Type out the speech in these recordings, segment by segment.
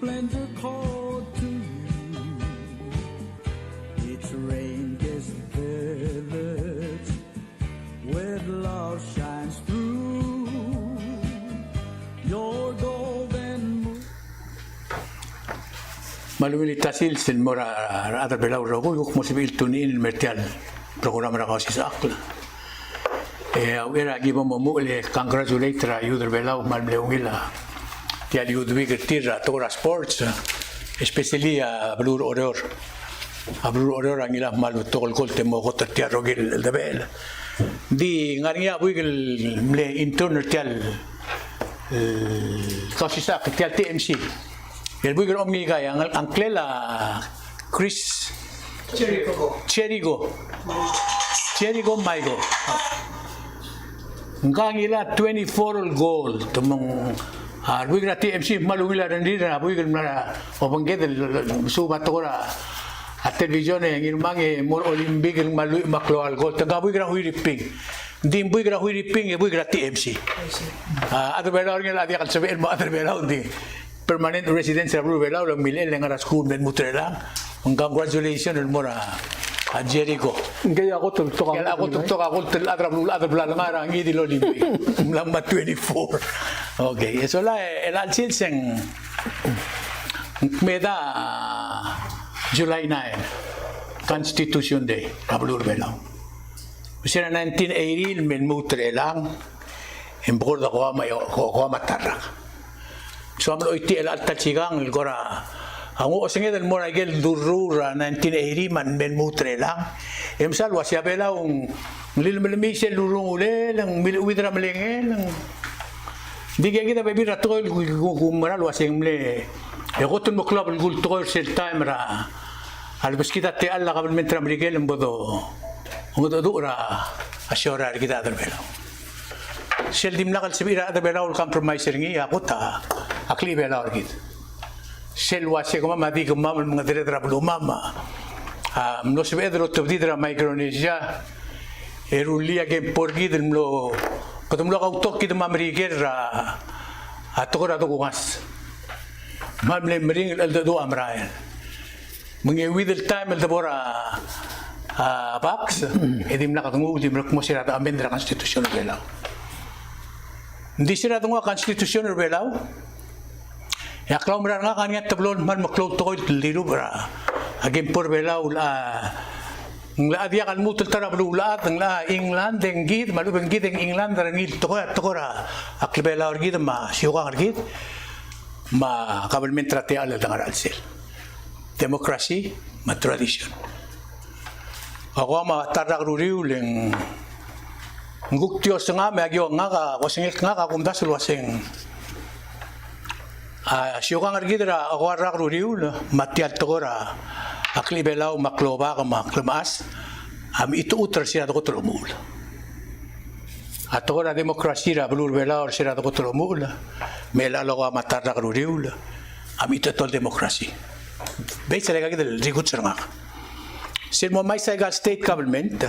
splendor called to you. Its rain-kissed village with love shines through. Your golden moon. Malumilitasil sin mora ada belau rogo yuk mo sibil tunin mertial program ra kasi sa akla. Awira gibo mo le congratulate ra yuder belau malmeungila. Tial yudwi gertira tora sports especially a blur oror. A blur oror angila malu tol kol temo gotter tiaro gil de bel. Di ngaria wigel mle internal tial kasi sa tial TMC. El buigel omni gaya ang klela Chris Cherigo Maigo. Ngangila 24 goal tumong buigel TMC malungila rendira buigel na obangged subat ora at television yang irmangi mor olimpik ang malu maklo al goal taga buigel huiriping di buigel huiriping buigel TMC ato bela orang lagi akan sabihin mo ato bela di permanent residence sa Blue Belao lang milil lang aras school men mutre lang. Ang congratulations mo na a Jericho. Kaya ako tugtok Kaya ako tugtok ako tel adra lang ara ang idi lolimpi. Lamba 24. Okay, eso la el alcilsen meda July 9 Constitution Day a Blue Belao. Kasi na 1980 men mutre lang. En borda ko matarak. So amlo iti el alta chigang el gora ango osenge del mora gel durura 1980 man ben mutre lang emsal wasya bela un lilmelmi sel lurung ule lang widra melengel diga kita bebi rato el gumara waseng mle e gotun mo club el gul toir sel time ra al beskita te alla qabel men tramrigel mbodo ngodo dura asyora kita del bela sel dimnakal sibira ada bela ul compromise ngi ako ta akli bela orgit sel wase kuma madi kuma mga dire mama no se vedro tobdidra Micronesia erulia que porgid mlo kodum lo auto kid mamriger atokora to kumas mamle mring el do amrael mga with the time el dabora box edim nakatungu di mo sira ta amendra constitution bela hindi sira tunga constitution bela ya kalau mereka kan tablon man maklot to liru bra agem por bela ula ngla dia kan mutul tara bula ngla England dengid malu bengid England rangil tokora akbela orgid ma siuka orgid ma kabelmen trate ala dangar alsel democracy ma tradition ako ma tarak ruriu leng nguktiyo nga magyo nga wasing nga kumdas wasing siuka ngargidra ako rak ruriu matiat tokora akli belau makloba ka maklamas am itu utar sira to tulumul atokora demokrasi ra blur belau sira to tulumul mela logo matar rak ruriu am itu tol demokrasi beisa lega gidel rigut serma sir mo mai saiga state government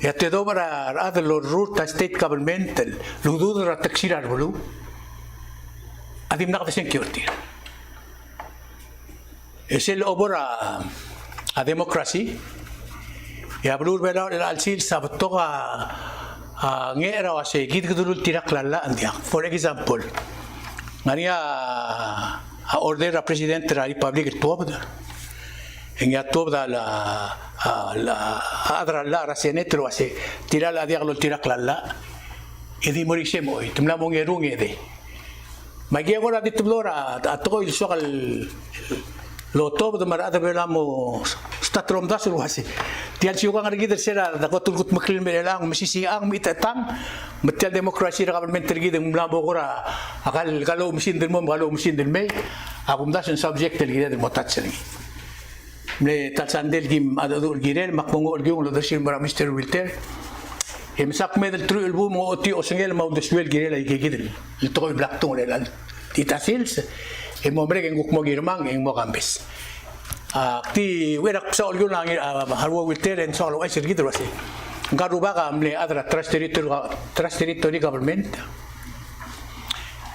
ya te dobra other ruta state government lududra taksira bulu adim nakapaseng security es el obra a demokrasi ya blur bela el alsil sabtoga ngera wase gid gidul tirak lalla andia for example ngania a order a president de la republic tobda en ya tobda la adra la rasenetro wase tirar la diaglo tirak lalla edi morisemo tumla mongerung ede magi agora ditublora atoko il sokal lo top de marada belamo statrom dasul wasi tial siuka ngargid sera da kotulgut maklil melang masisi ang mitatang metal demokrasi ra government tergid mlabo gora akal kalau mesin del mom kalau mesin del may akum dasun subject del gid del motatseni me tatsandel gim adadul girel makmongo orgiung lo dasil mara Mr. Wilter emsak medel tru el boom oti osengel mau deswel girel ay gidel el toy black tong lelal titasils en mombre en gukmo girmang en mogambes ti werak sa olyo lang harwo Wilter en solo ay sirgid wasi garuba ka amle adra trust territory government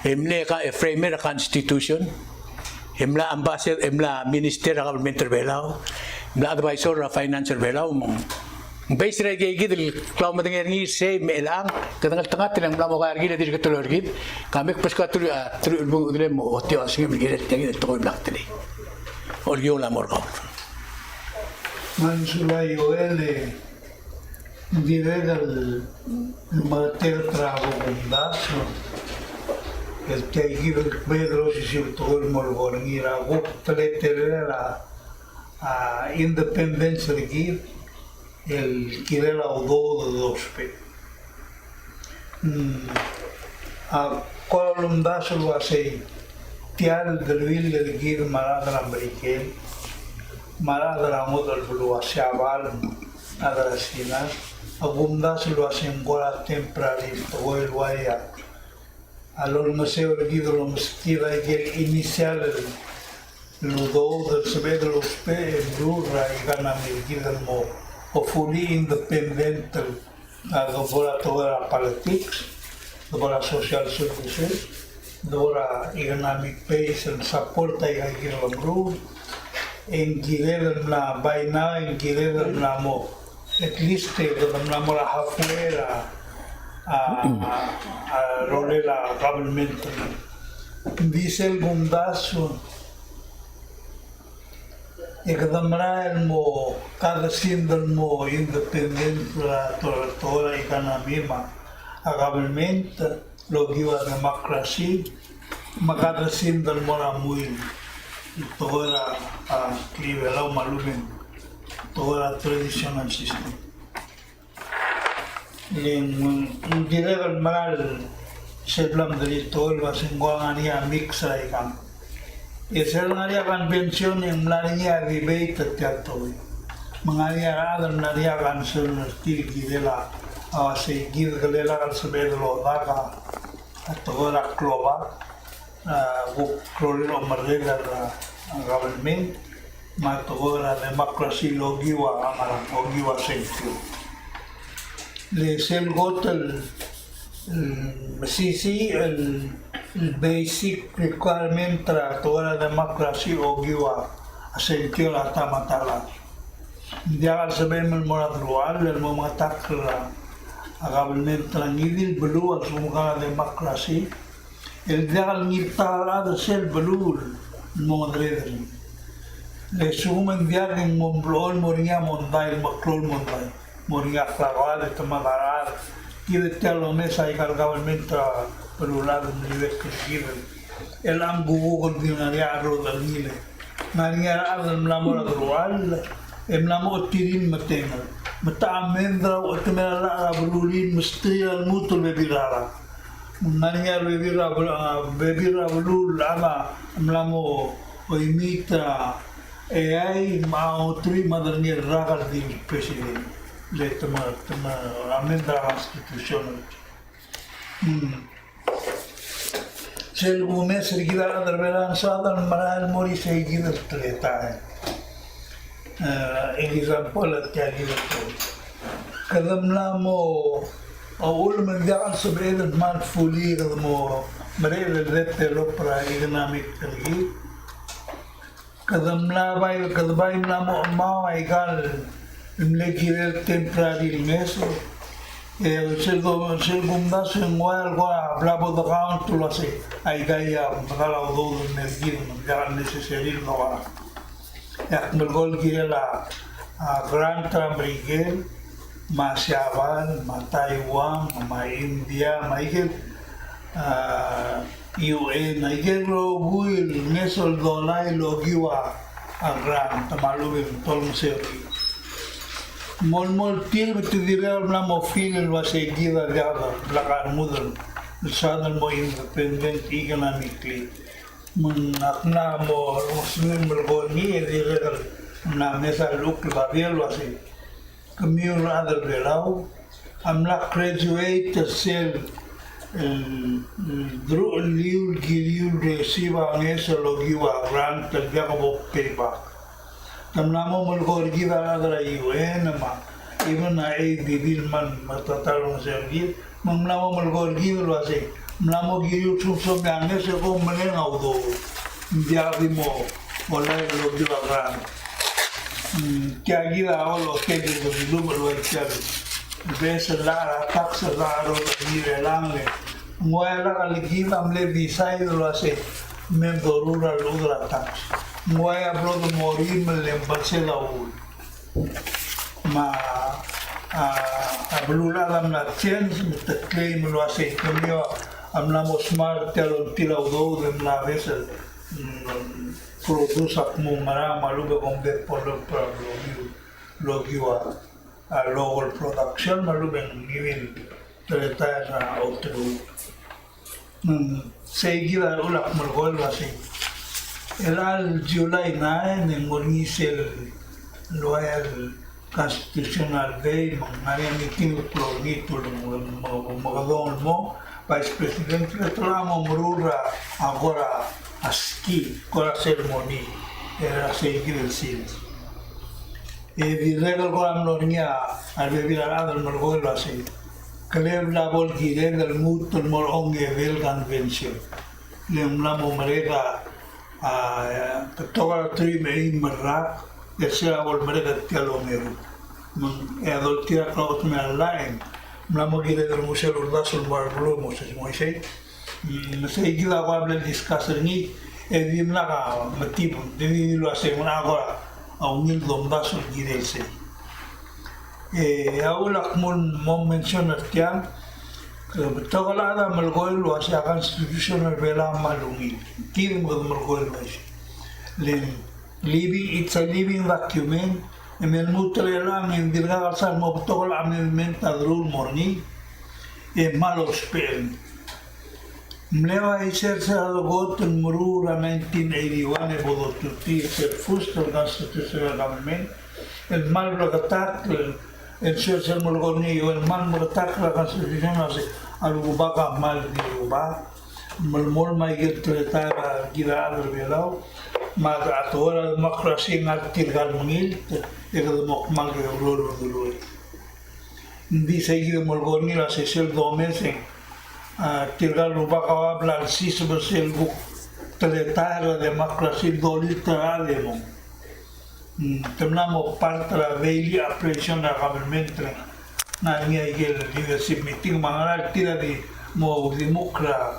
emne ka framer constitution Imla ambassador, imla minister ng government belaw, imla advisor ng financial belaw. Base ray kay gid klaw madengar ni say melang katangal tangat tinang mla mo kargi na dir katulor gid. Kami pas ka tuloy ulbong udle mo otyo sige gid tingin to ko black tali. Olyo la morgo. Mansula Joel direga el mater trago bundazo el que iba el Pedro si se todo el molgón y la pleterera a independencia de aquí el que era o de dos pe a columdazo lo hace tial del vil del gir marada americano marada modal blue asyabal adrasina abundas lo hacen gora temprarista o el guaya alor museo de guido lo mezquida y el inicial lo do del sebe de los pe blurra y gana guida mo o fully independent a gora toda la politics gora social services gora economic base and support y guida lo blue en girer la vaina en girer la mo at least la mo la afuera a role la government dice el bundazo e kadamra el mo cada sindal mo independiente la toda economía a government lo giwa democracy makada sindal mo la muy toda la nivelado malumen toda la traditional system en direct mal se blam de todo el basingwangania mixa ikan esa ngaria convention en mlaria debate teatro mangaria ada mlaria kan stil gidela se gidela kan sebelo daga toda la global lo marrega la government ma toda la democracy logiwa amara logiwa sentio le sel gotel sí el basic requirement para toda la democracy logiwa sentio la tamatala dia al saber el moradrual el momatak la government la nidil belu al sumuka la democracy el dial nirtala de ser belul modredri le sumen dial en monblol moria mondai maclol mondai moria flagada de tamagarar y de telo mesa y cargamento pelular de nivel que el angu con dinaria del nile maria al mlamora grual el mlamor tirin matena mata amendra o temela la belulin mesti al mutul bebirara Nanya bebira belul ama mlamo oimita AI mau tri madarnya ragal di presiden le tema amendra constitutional sel gume sergida darbelan sadan maral mori segida treta example tiagi to kadam lamo أول من جعل سبعين المال فولي قدمو مريض الرت لوبرا إيكونوميك تلقي قدمنا باي قدباي نامو ما يقال ملكي التمبراري الميسو سيلكم دا سنوال قوا بلابو دقاون تلاسي أي جاية مقالا وضوض المسجد من جعل نسيسيري النوارا يحمل قول كيلا غران ترامريكيل Masyawan, Taiwan, India, UN, lo buil, nesol dolai lo giwa agran tamalubim tol museuki. Mol til betidira na mo fil wa se giwa gada blakan mudal sadal mo independent economically. Mun akna mo muslim bergoni ediregal na mesa luk babiel wa se Camille Radel Belau, I'm not graduate sel liul giliul resiva ngesa logiwa grant el Jacobo payback. Tamnamo mulgor giva adra UN ma even a bibil man matatalong sergi mamnamo mulgor giva lo ase mnamo giliul sumsum ngesa ko menen audo hindi mo wala lo diwaran kaya gila olo kedi lo dilumalo ikal besa la taxa la ro ni relangle muela kaligila amle bisay lo ase member rural udra tax muaya bro do morim le basela ul ma abulula lam na change mit claim lo ase kumio amna mo smart telo tilaw do dem la vessel produce mo mara malube kombe polo logiwa a local production malube ngivin tereta sa outro seguida ulak malgol wasi el July 9 en Monisel Loyal Constitutional Day mga meeting plonito magadon mo Vice Presidente Tramo Murura agora aski con la ceremonia era seguir el cine y regal con la nonia al beber al mergol lo hace que le la bol gire del muto el morón y el convención le hablamos merega a toda la tribu en Marra que sea bol merega tealomero e adoltira clavos me online hablamos gire del museo urdasul marlo moses moisés Masih gila ko abla discussion ni vim na ka matipo devi lo ase una agora a unil domba sul girelse ahora como mencionar tiang toda la malgol lo ase a constitutional vela malungi tim go malgol mais living it's a living document emel mutre la min dirga sal mo toda la amendment adrul morni malo spell Mlewa iserse algot en Murura 1981 e bodotuti ser fusto el constitutional government el mal blogatak el serse el molgoni o el mal blogatak la constitución al gubaka mal di guba mol mai gel tretara gira al velao ma atora democracy ngal tirgal mil e do mokmal de lolo dului dice que molgoni la sesel 2 meses tirgal lupa kawa blalsi sebesel buk teletara demokrasi dolita ademo temna mo parte la veli appreciation da government na ngia igel leadership meeting mangaral tira di mo demokra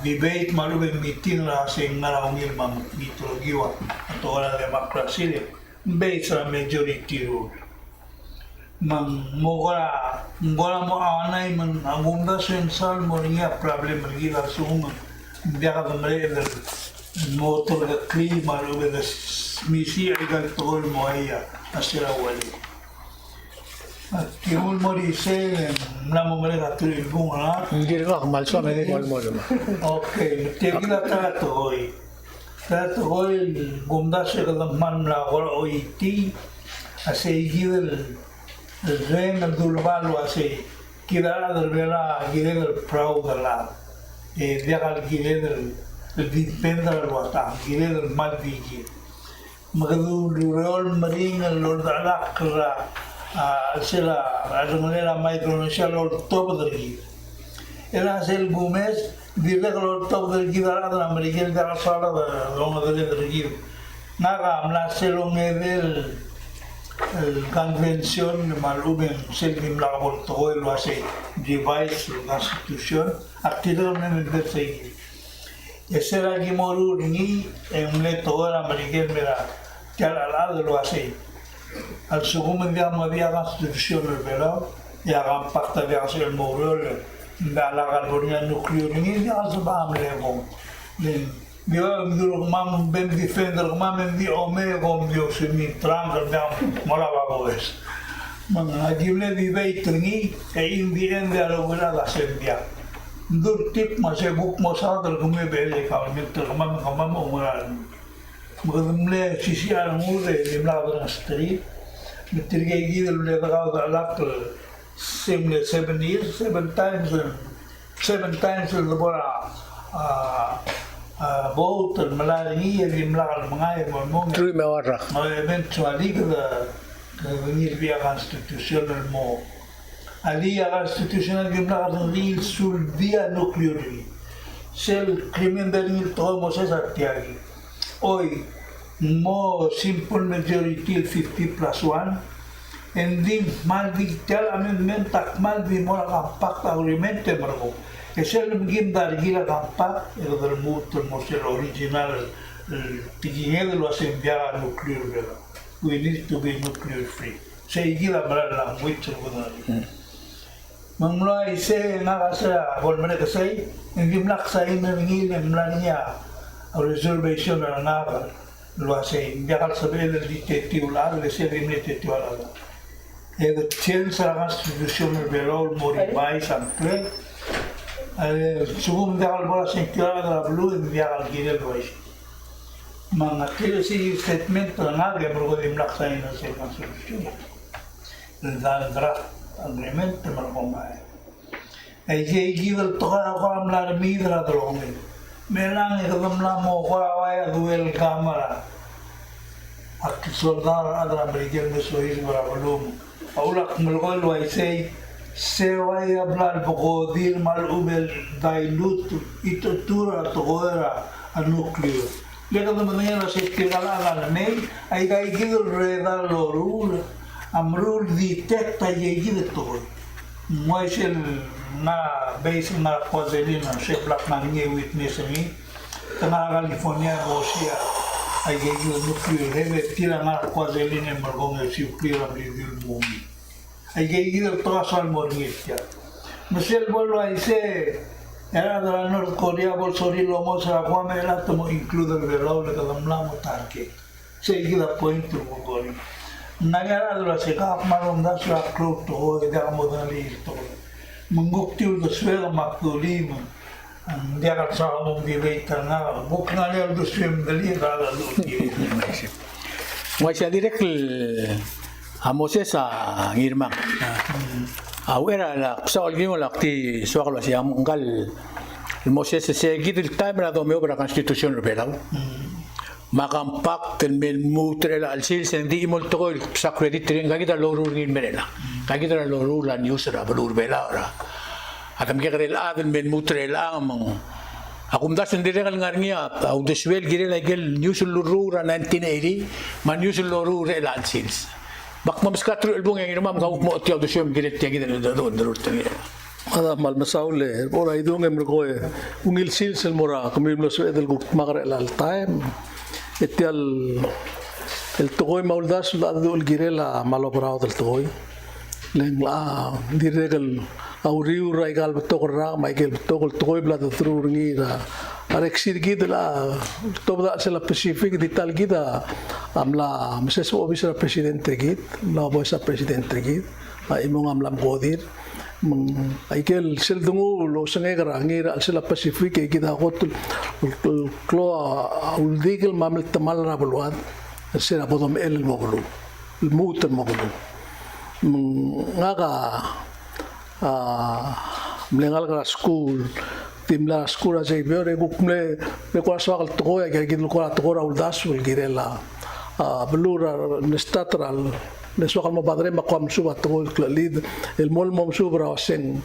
debate malube meeting la se ngara ungil mam mitologiwa atau la demokrasi le base la majority rule Mengora mo anay man agunda sensal mo niya problem gila suma biya ka mere motor da klima lo da misi ay tol mo aya asira wali Tirul mo dice na mo mere ka tuloy bunga Hindi ko kamal so may call mo naman. Okay tigila tato hoy gunda se ka man la wala oiti asay gil Ren Abdulbalo hace kira del vela gire del prau de la dia gal gire del dipenda del wata gire del mal vigi magadu rol maring lord alakra sela de manera mai pronunciar lord top del gire era el Gómez dire lord top del gire de la americana de la sala de longa del gire naga amla selong evel convention maluben selgim la volto lo hace device la constitution activamente perseguir ese era que moru ni en le toda la americana mira que al lado lo hace al segundo día no había constitución el verano y hagan parte de hacer el moru la galvonia nuclear ni ya se va a mlevo Dio mam ben defender mam di omego dio semi trangal dam mola babos man agimle vive tringi e in the end der wala la sembia dur tip ma se buk mo sa dal gume bele ka mit mam umara mudumle sisi al mure de la street mit tirge gidel le daga la semle 7 years 7 times the bora boat el malaria el mlagal mangay mo True me warra. eventually the venir via constitutional mo ali a constitutional que mlagal real sul via nuclear Sel krimen del to Moses Atiagi. Hoy mo simple majority 50+1. And di maldi tel amendment tak maldi mo kampak agreement margo. Esel mgim dar gila kampak el del mutual mo sel original tigingel lo hace enviar nuclear vela. We need to be nuclear free. Say gila mala language ko Mamlay se nakasa volmere kasay hindi mlaksa ina ngil mlanya reservation na nagal lo hace enviar saber el detective la le se limite ala. The change sa constitutional bill modify something. Sugum dagal bola sengkira da blue enviar gilel voice. Mga kilisi statement na nga mergo dimlak sa ina sa constitution. The draft agreement markomay. Ay gigil to ka ako am la midra drongin. Melang ikam la mo ko ay duel kamera. At soldar adra brigel mesois barabalum. Aulak mulgol way say seway ablan pokodir mal ubel dilute ito tura toera a nucleo. Lega naman yan sa tirala may ay gigil reda lorul amrul detect ay gigil to. Moisel na base na kozelina sa black na niya witness ni tanga California Russia ay gigil nucleo hebe tira na kozelina margong si clear abridil mumi. Ay gigil to asal morngit ya. Michelle bolo ay se era de la North Korea bol sori lomo sa kwa me la to mo include el velo le kadamla mo tarke. Se gila point to mo goli. Nagara de la se ka malonda sa club to ho de modali to. Mungukti ul swela makdoli mo. Ang dia ka sa mo debate na buk na le do swim dali ka la do. Why siya direct a Moses a ngirmang. Awera la sa olgimo la ti suaklo siya mungkal Moses se gidil time na do meobra constitution rebelaw. Makampak ten men mutre la alsil sen di molto ko sa credit rin kagita lorur ngin merela. Kagita la lorur la news ra balur bela ra. Atam kagel adel men mutre la amang akum das ndire kal ngarnia au deswel gire la gel news lorur 1980 man news lorur la alsils. Bak mamiskatro albung yang irmam kau mo tiaw do syem giret tiagi da do tani ada mal masaule ora idung emro ungil silsel mora kumimlo so edel guk magre al time etial el togoy mauldas la do el girela malo brao del togoy leng la diregal auriu raigal betokra michael betokol togoy blad thru ngira Alexir gida la toda la Pacific di tal gida amla meses officer presidente gid la voice presidente gid imong amlam godir aikel seldungu lo sengegra ngira al sela Pacific gida hotul klo uldigel mamel tamal rabulwad sera bodom el moglu el mut moglu ngaga mlengal gra school timla skura se biore gukmle me kwa swakal toya ke gidul kwa tora uldasul girela blura nestatral le swakal mo badre ma kwam suba to lid el mol mom subra sen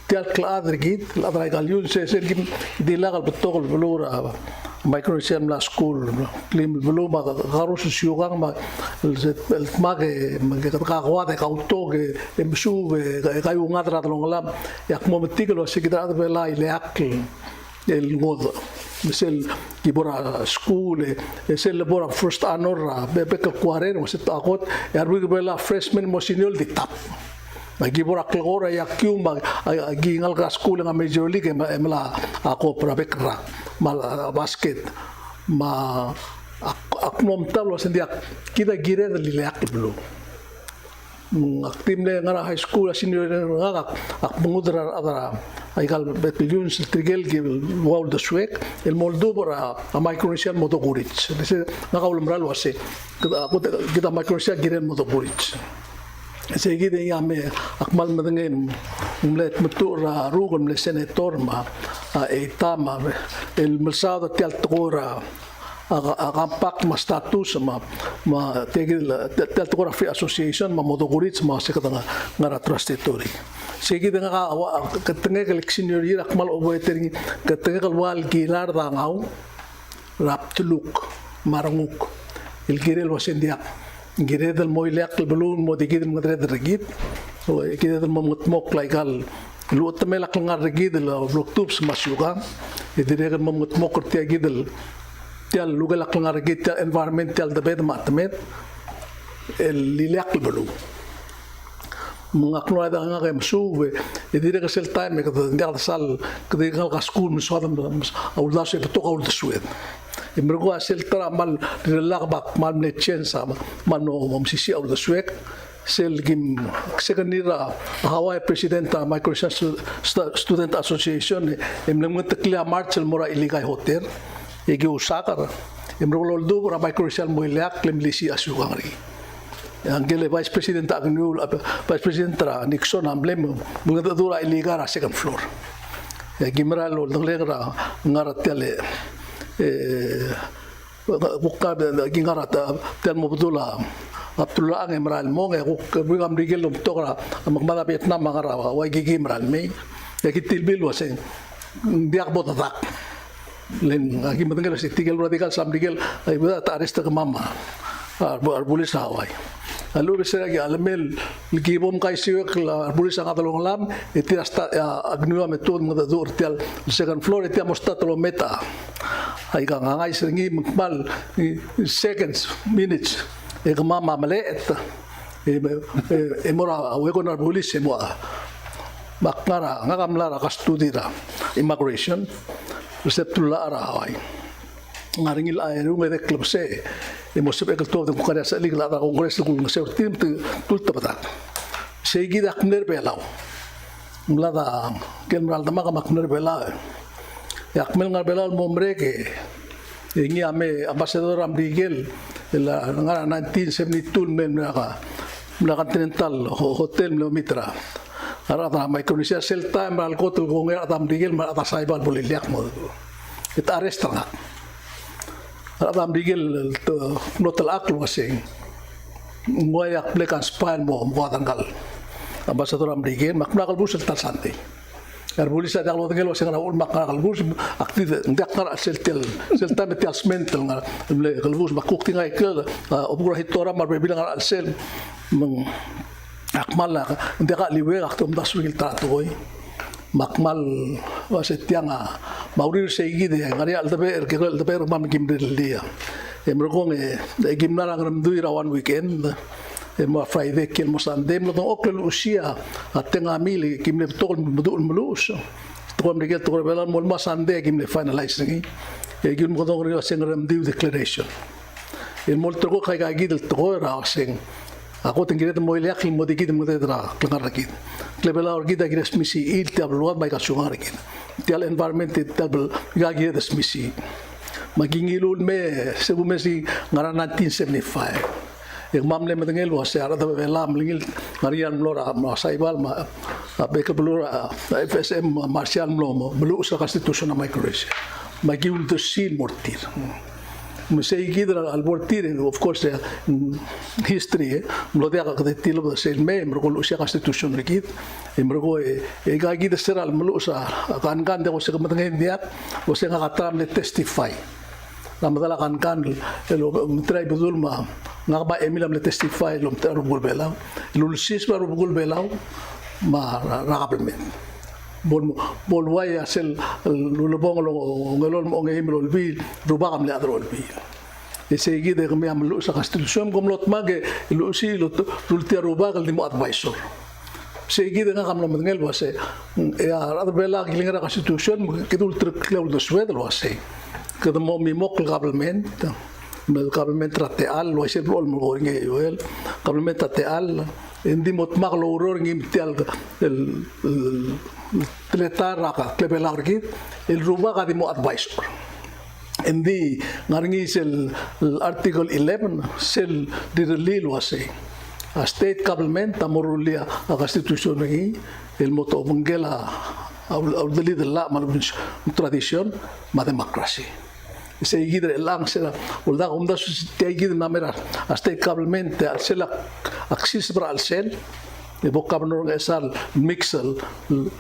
tial kladr gid la dra galyun se gim dilagal betogol blura microsim la school klim bluma garus syugang ma el mage ka gwa de kauto ke emsu ga ungadra longalam yak momentikelo se kidra de la ile akl el god misel kibora school esel bora first honor bebe ka 40 se takot yarbu bela freshman mosinol di tap bagi bora klora yakium gingal ka school nga major league emla ako para bekra mal basket ma aknom tablo sendia kita gire de liak blu aktim le ngara high school senior ngara ak mungudra adara aigal betlun trigel ki wal de swek el moldova a micronesia motogurich dese ngakawul mral wase kita micronesia gire motogurich seguida yame akmal madangen umlet mutura rugon le senator ma etama el mesado tial tora akampak ma status ma tegil tel to free association ma modogurit ma sekata ngara trustetori segi dengan ketenge election year akmal oboetering ketenge kalwal gilar dangau raptuluk maranguk il girel wasendia girel del moilak belun modigid madre regid o girel del mok laikal lu temelak ngar regid la bloktups masuga idiregan mok kertia gidel tial lugalak ngar regid environmental debed matmet el lilak belun mengakno ada nga kem suwe idire ka sel time ka ngar sal ka ngal ka school misodam awla se to awla suwed imrgo asel tra mal relak bak mal ne chensa mano sisi awla suwek sel gim sekanira Hawaii presidenta Microsoft Student Association imlem teklia marchel mora iligay hotel igi usakar imrgo loldo ra Microsoft moilak lemlisi asugangri Angele Vice President Agnew, Vice President Nixon amblem mga dura iligar a second floor. Gimra lo naglengra ngarat tele bukka gingarat tel mobdula Abdullah ang emral mo nga bugam rigel tokra magmada Vietnam ngara wa gigimral me yakitil bil wasen diak botatak len agi matengel si tigel radikal sam digel ay bada arrest ka mama arbulis Hawaii Lalu saya lagi alamel gibom kay siwek la arbulis ang atalong lam iti hasta agnua metod mga dur tial second floor iti amosta tolo meta ay kangangay singi magmal seconds minutes e mama maleet e mora awego na arbulis e mo makara ngakamlara kastudira immigration receptula araway ngaringil ayro ng reklapse emosip ekelto de kukara sa legal ata kongres kung sa tim tulta bata segi dak nerbelaw mlada kelmral dama ka makner belaw yakmel ngar belaw momreke ingi ame ambassador amrigel la ngara 1972 men naka continental hotel no mitra arata Micronesia sel time al kotul kong atam digel ma ata saibal bolilyak mo it arrest nga Adam digel notal aklo kasing ngoyak plekan span mo tanggal ambasador am digel maknakal busel tarsante arbulisa dalo tangelo sing na ul maknakal bus aktiv ndakar seltel seltam tiasmentel nga le kalbus makuk tingay kel obura hitora mar bilang al sel meng akmal ndaka liwe aktom daswil tatoy makmal wasetianga maurir seigi de ngari aldaber ke aldaber mam gimdelia emrogong gimnara ngramdui rawan weekend mo Friday kel mo Sunday mo tong okle usia atenga mili gimne tol mudul mulus tong rigel tong belan mo ma Sunday gimne finalize ngi gim mo tong rio sing ngramdui declaration mo tro kay gagidel to ra sing Ako tinggiret mo ilyak mo digid mo dedra klangarakid. Klebela orgida gires misi il tabluat may kasungarakid. Tial environment tabel gagi des misi. Magingilul me segumesi ngara 1975. Yang mamle matengel was ara da bela mlingil ngarian mlora saibal ma bekel blura FSM martial mlomo blu sa constitution na micronesia. Magiul de seal mortir. Musei gidra al mortir of course history lo de ka de tilo de sel me mro lo sia constitution rekit mro e ga gid ser al mlo sa kan de ko se matengel dia o se nga katam de testify Ramadala kan lo try bedul ma ngaba emilam le testify lo mtaro bulbelaw lo sis ba bulbelaw ma rakabelmen bol waya sel lo bong lo ngelol mo ngehim lo bil rubakam le adrol bil ese gide kami am lo sa constitution kom lot mage lo si lo tia rubakal di mo advisor se gide nga kam lo ngel wase ya adbela gilingra constitution kidul triklew do swed lo wase kada mo mi mok government government rateal lo ese rol mo nge yoel government rateal hindi mo tmaklo uror ngim tial el tletara ka klebelar git el ruba ka di mo advisor hindi ngaringi sel article 11 sel direlil wase a state government tamorulia a constitution ngi el moto mengela au dali de la malbun tradition ma democracy seguir lang sila ulda kumda sustegid namera astekablemente al sela aksis bra al sel de vocabulary esal mixel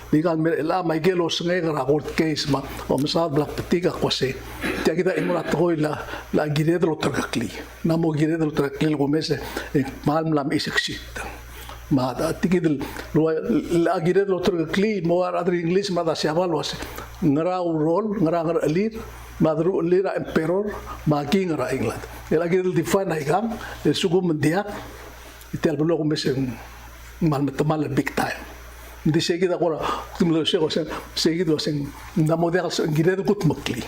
ligan mer ela mai gelo snega court case ma o mesal black petiga kwase te kita imurat ko la gire de lotrakli namo gire de lotrakli ko mese mal lam iseksit ma tikid la gire de lotrakli mo ar adri english ma da siabal was ngara rol ngara alir madru lira emperor ma king ra england ela gire define igam sugum dia itel blo ko mese mal big time. Hindi seguida ko tumlo siya ko seguido sing na model sa giredo kut makli.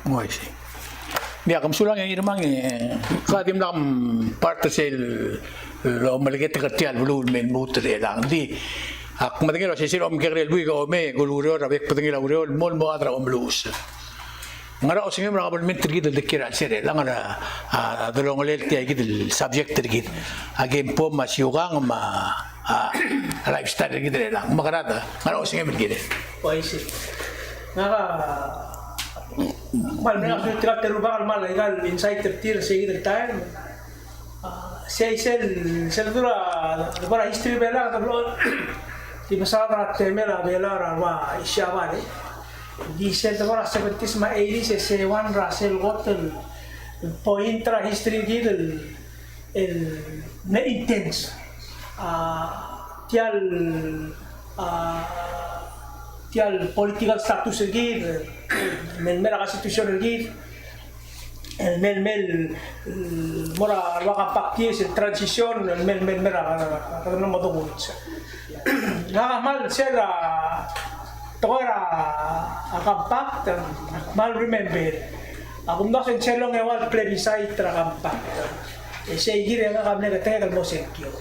Ngoy si. Dia kam sulang yang irmang kadim lang parte sel lo malagit katial bulul men mutre lang di ak madingiro si silo mkerel buiga o me guluro rabek padingila uriol mol mo atra omlus. Ngara o singem rakabal men tergid de kira sere lang ara dolongolel ti agid subject tergid agem po masyugang ma lifestyle tergid lang makarata ngara o singem tergid Paisi. Naka mal na ako tira terubal mal legal insight tertir seguir el time. Sel dura para history bela tablo. Di masara temela bela rawa ishabane. Dice el ahora 70s ma 80s se van Russell Gotten point tra history el ne intense tial political status gid men mera constitution gid el mel mora waka pakti se transition mel mera no modo mucho nada mal será Tora akampak mal remember. Ako na sen chelong ewal plebiscite tra kampak. Ese gire nga kamne ka tagal mo senkyo.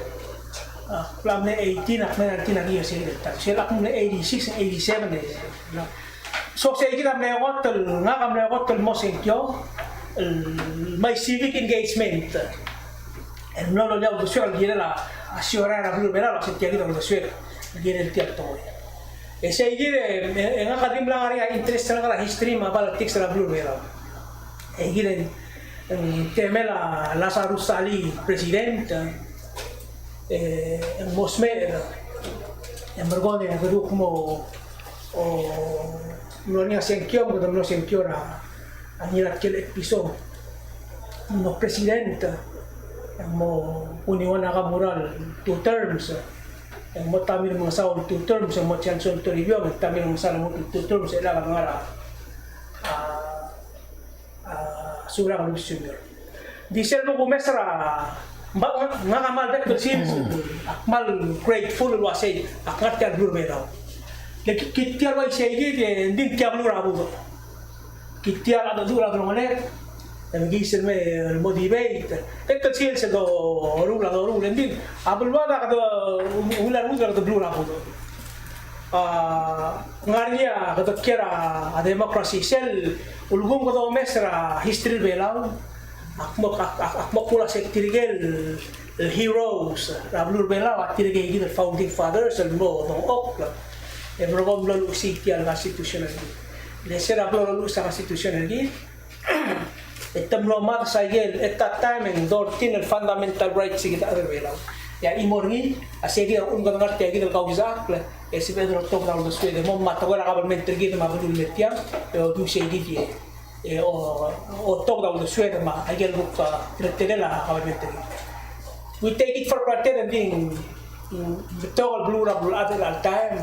Plamne 18 ak na tinang iyo sige ta. Sila akong 86 87 So se gire me hotel nga kamne hotel mo senkyo. My civic engagement. El no lo ya do suel gire la assurer a blu vera la se tiagi do suel. Gire el tiato. Ese gire en akadim lang ari interest lang ara history ma politics la blue bela. Gire temela Lazarus Sali presidente en Mosmer en Bergone en Perú como o no ni senkyo mo no senkyo ra anira aquel episodio no presidente mo uniwan na moral 2 terms ang mo tamil mga sa 2 terms ang mo chancellor to review ang tamil mga sa 2 terms ila nga sura ng senior diesel mo kumesra nga kamal dak sin akmal grateful wasay akat ka blur mero kittiar wa shegi din kya blur abu kittiar ada dura ng manet ang gisel me motivate sil se do rula din abul wada ka do ular ular do blur abu ngaria ka kira a democracy sel ulgum ko do mesra history belaw akmo pula se tirigel heroes rablur belaw at tirigel founding fathers el mo do ok e provom lo siti al constitutional de ser ablo lo sa constitutional di etamlo mat sa gel at that time en dortin el fundamental rights sigita belaw ya imorgi asegi un gangar te gel causa e si vedono tocca lo suede mo matta quella cabalmente gel ma vedo mettiam e o tu sei di o tocca lo suede ma agel buka trettere la cabalmente we take it for granted and then the toggle blue rubble at the time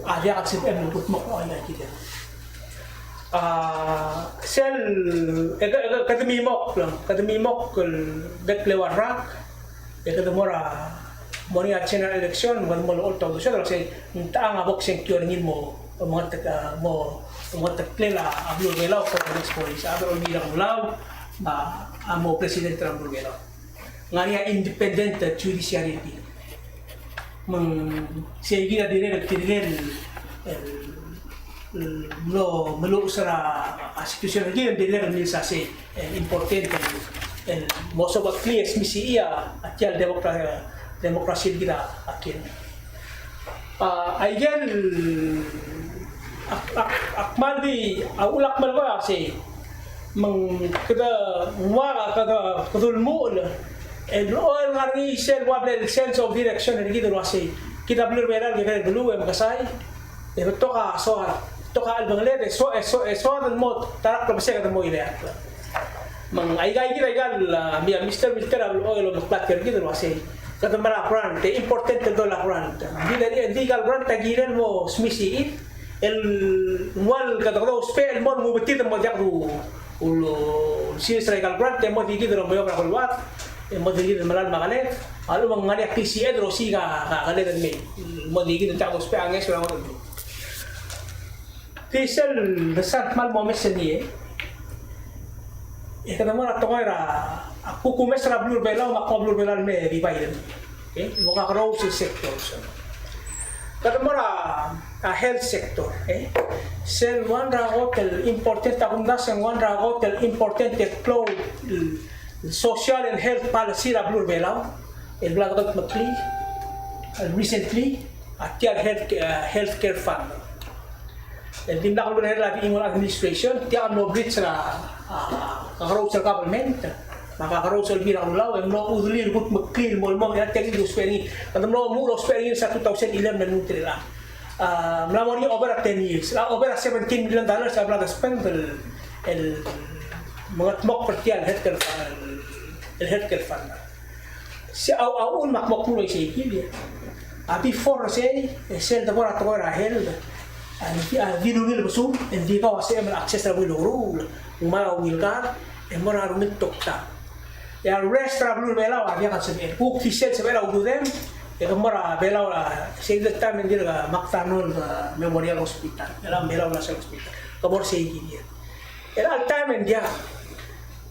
ada aksi em put mo ko ina kita sel kademi mok bekle warak kada mora moni general election ngan mo all to so say taang abok senkyo ngin mo mga mo mga taklela ablo velaw ko next police abro ni lang law ma amo presidente ng Bulgaria ngania independent judiciary segi na dire tirgel lo melo usara institution lagi dire ni sa se importante el most of the clears misi ia atial demokrasi kita akin again akmal di ulak mal ko kasi mang kada wala kada kadulmul el oil ngari sel wable sense of direction ni gitu kasi kita blur meral kita dulu em kasay toka albanglet eso dan mo tarak ko base kada mo ile mang ay kita igal Mr. oil of platter gitu kasi kada mara brand te important to la brand di gal brand tagiran mo smisi el wal kada ko spell mo mo betit mo jakdu ulo si Israel brand te mo digi dro mo yung kalwat mo digi dro malal magalet alu mang ngani PCE dro si ka galet me mo digi dro jakdu spell anges wala mo tisel besar mal mo meseni kada mo na to era aku kumesra blur bela makko blur bela me di Biden mo ka rose sector kada mo a health sector sel one hotel important akundas en one hotel important flow social and health policy la blur bela el blagot makli recently atial healthcare fund el tindak ko na la ingon administration tiya no bridge na kakaraw sa government makakaraw sa bilang law em no udlir gut makli mo ya tegi do spending kadam no mo spending sa 2011 na nutrila mlamor ni over 10 years over $17 million sa blaga spend el mga tmok partial healthcare fund si aun makmok mo sa ikili before say sel da bora to health dinunil basum hindi ka wasi ang access na wilurul umara wilkar mora rumit tokta ya rest travel bela wa dia kan sabi cook fisel sa bela udem mora bela say the time hindi ka Mactanol Memorial Hospital ela bela na sa hospital kamor say dia ela time dia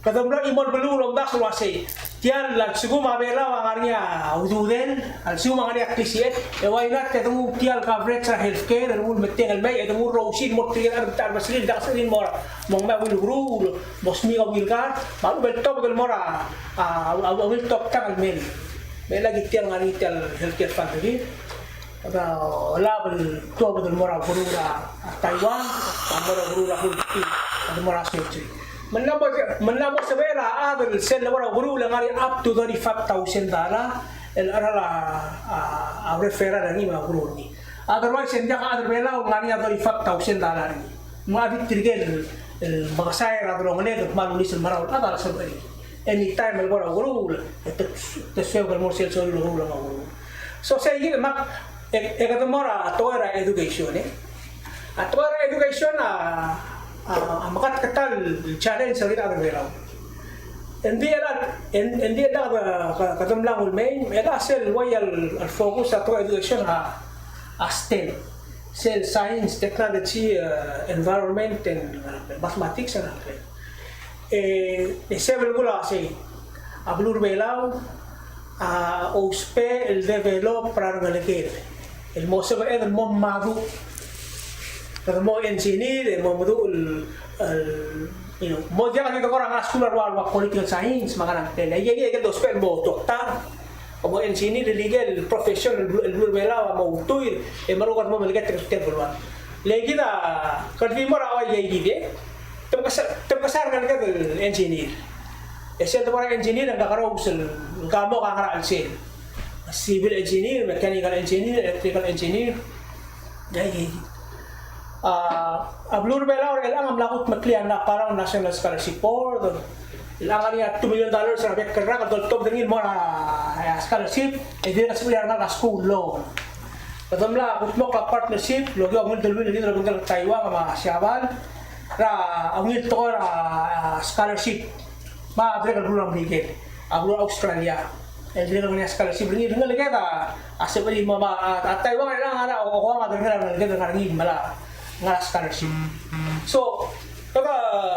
kadamra imol belulong dak wasi tiyan lag siguma bela wa ngariya ududen al siguma ngariya PCE why not ketemu tial coverage sa healthcare rule metengal may etemu rosin mo tiyan ar maslil dak salin mo mong ma wil rule bosmi ka wil ka baru bel top bel mora wil top tangal men may lagi tiyan ngari tial healthcare fund di ada label top bel mora gurura Taiwan mora gurura hulti mora surgery menambah sebera ada sel wala guru ngari up to $35,000 el arala a referral ni ma guru ni otherwise senja ka ada bela ngari $35,000 ni mo abit tirgel el magasay ra do ngene manulis maraw ada sabari anytime el wala guru te sebel mo sel so guru la guru so say mak ekadamora to era education atwara education makat ketal challenge sa kita belaw hindi ada katamlang ulmay ela sel wayal al focus sa to education STEM sel science technology environment and mathematics na several gula kasi ablur belaw uspe el develop para galakir el mo sa el mo magu mo engineer mo mo dia kan orang sekolah luar political science makanan tela iya kan dos pel mo doktor mo engineer legal professional bela mo tuir marukan mo melihat terus luar lagi da kalbi mo rawa iya gide terkasar kan ka engineer siya orang engineer ang kakaraw sel kamo kakara alsin civil engineer mechanical engineer electrical engineer dai ablur bela or ilang amlakot maklian na parang national scholarship board ilang niya $2 million sa bek kerra kadol top dingin mo na scholarship di na sa na school loan kadamla kutmo ka partnership logi ang dalwin dito ng Taiwan mga Siaban ra ang ito ra scholarship ma adre ka dulang bigit ablur Australia di na niya scholarship ringi dengan legata asepali mama Taiwan ilang ara o ko ma dengan legata ngin mala nga scholarship. So, kada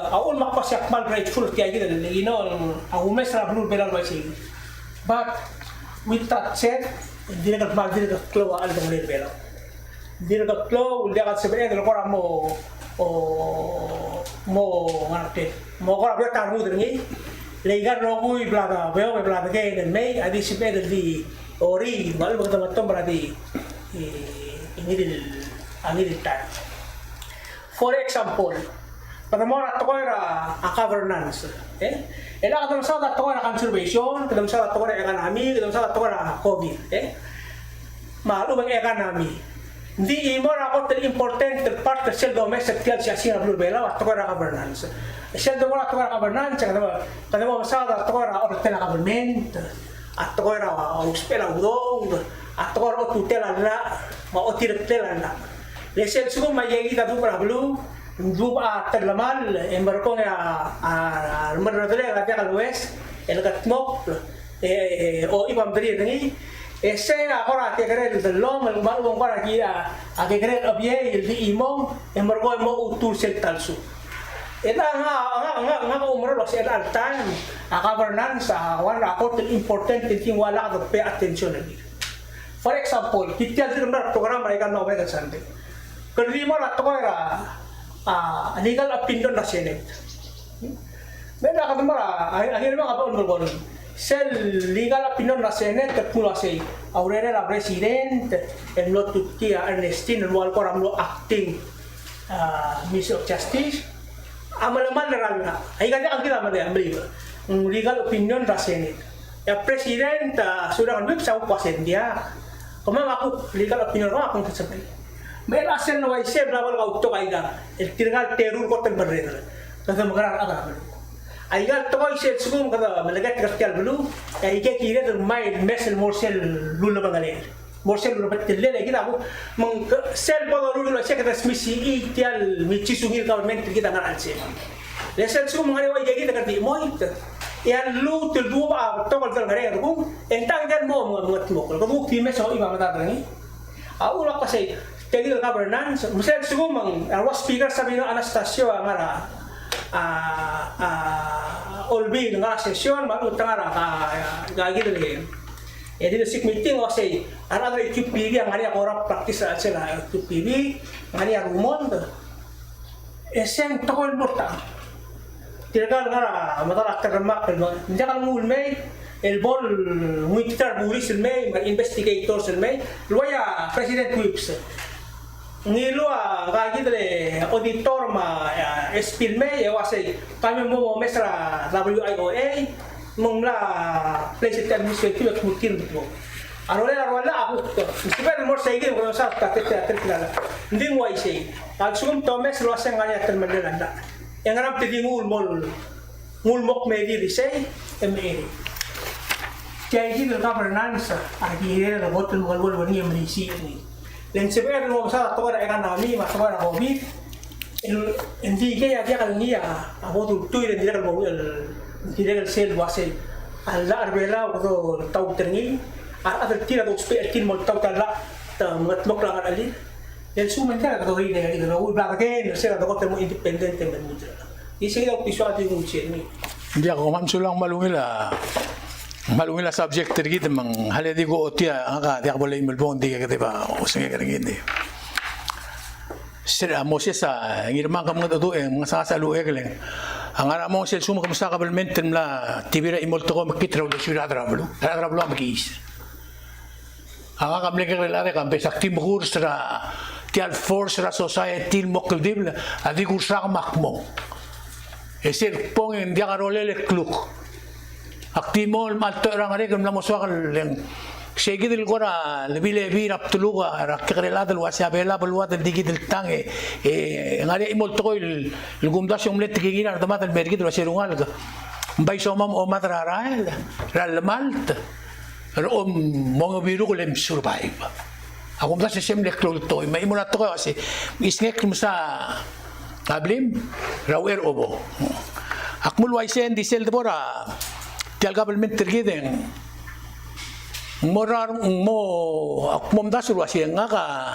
awon makpasyak man grateful kaya kita ang umesra blue belal ba siya. But with that said, hindi na klowa al dong belaw. Hindi na klowa uli ka sabihin ko ra mo ngarte. Mo ko ra ba taru dringi. Legar no kuy blada veo blada kay en may adi si pedal di ori mal bagta matom berarti ini di time. For example, panamora to ko a governance. Ela kadang sa to ko conservation, kadang sa to ko economy, kadang sa to ko COVID. Malu bang economy. Hindi imo ra ko important part sa domestic tiyan siya siya blue bela to ko governance. Siya to ko governance kada mo sa to ko orten government. At to ko hospital udong, at to ko tutela na, maotirtela na. Lesel sugo mayegi ta du para blue. Duba terlamal en barco a Maradre a Via West el gatmok o ibang beri ni ese ahora que cree el lom el malo para aquí a que cree obie el imong en barco mo utul sel talsu eta nga umro lo sel al time a governance a one report important thing wala to pay attention ni. For example kita dirumar program mereka no mereka sante kerimo ra to era legal opinion na Senate. Mela ka mara ahir mga kapon mo sel legal opinion na Senate at mula say aurere la president and not to Tia Ernestine and wal koram lo acting Minister of Justice amalaman na ay kanya ang kita mali amli legal opinion na Senate. Ya president sudah kan website ko dia. Kumang ako legal opinion ko akong sasabi. May asen na waise brabal ka utto kaiga el tirgal terur ko tan barre kada magarar aga aigal to waise sugum kada malagat kastial bulu ay ke kire der mai mesel morsel lulu bangale morsel lulu batte le kita ako mang sel bodo lulu se kada smisi itial michi sungir government kita ngaran se lesel sugum ngare wai kita kati moit yan lu til duba to kal ngare ko entang dan mo ngat mo ko bukti mes so iba mata ni aula kasi Technical governance, musel sugumang was speaker sabi no Anastasio ngara olbi nga session matutang ara gagi dali. Leadership meeting o say ara QPB ang ani ako practice sila QPB ani rumon esen tokol morta. Tiragal ngara matara termak hindi ka mulmay el bol militar police el may investigators el may luaya president whips ngilo kagi dele auditor ma espil me wase kami mo mesra WIOA mongla place administrative at mutin mo arola ako super mo sige ko sa tatela hindi mo ay say al sum tomes lo asa ngani at mandelanda yang ram pedi ngulmok me di say MA kaya gino governance agi na botol mo kalwal wani MDC ni Len sebenarnya mau besar atau ada ekonomi, masuk ada COVID. Nanti dia kalau ni aku tuh dan dia kalau tidak sel wase. Allah arbela waktu tahu terni, ada tidak tahu supaya tin mau tahu tala, matmok lang alin. Dan semua mereka kalau ini yang itu, aku belakang saya ada kau temu independen teman muda. Di sini aku pisau ada yang ujian ni. Dia ko man sulang malungila subject tergit mang haledi go otia anga dia boleh melbon dia kete ba usinge kergindi sira moses sa ngirma kam ngado mga sasalu egle angara mo sel suma kam sa kabelmenten la tibira imolto ko makitra ulo sira drablo magis anga kam lekel la de kam pesaktim kursra tial force ra society mokdible adi kursa makmo esel pong en dia garolele kluk Aktimol malto orang ada yang melamu soal yang segi del gora lebih raptuluga rakyat del wasiabela beluat del digi del tange ngare imol to il gumdas yung let kigina tamat del mergi del wasirungal bay somam o matraral ral malt rom mongo biru kolem survive ako mdas sem le klol to may imol to kasi isngek musa ablim rawer obo akmul waisen disel debora Tial government tergiden morar mo akmomdas ruasi ngaka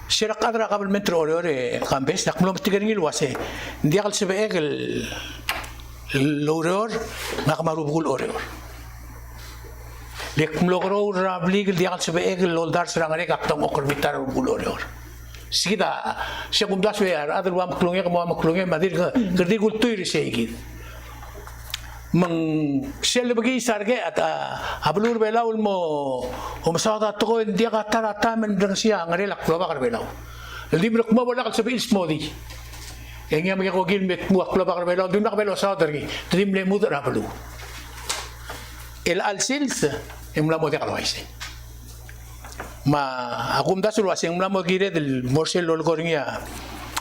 sira kadra government ore campes nak belum tiga ngil wase dia kal sebe el loror ngaka marubul ore lek mlogro rablig dia kal sebe el loldar sira ngare kaptong okorbitar rubul ore sida sekundas we adal wa maklungnya madir gerdi kultur seigid mang sel bagi sarge at ablur belaul mo umsada to ko india ka tarata men dang siya ngare laklo ba karbelaw Libro ko mawala ka sa Ismodi. Yang yang mga kogil met muak kula bakar belo dun nakabelo sa otargi. Trim le muda rapalu. El alsils emla mo de kalwaise. Ma akum da sulwa sing emla mo gire del morsel lol goringia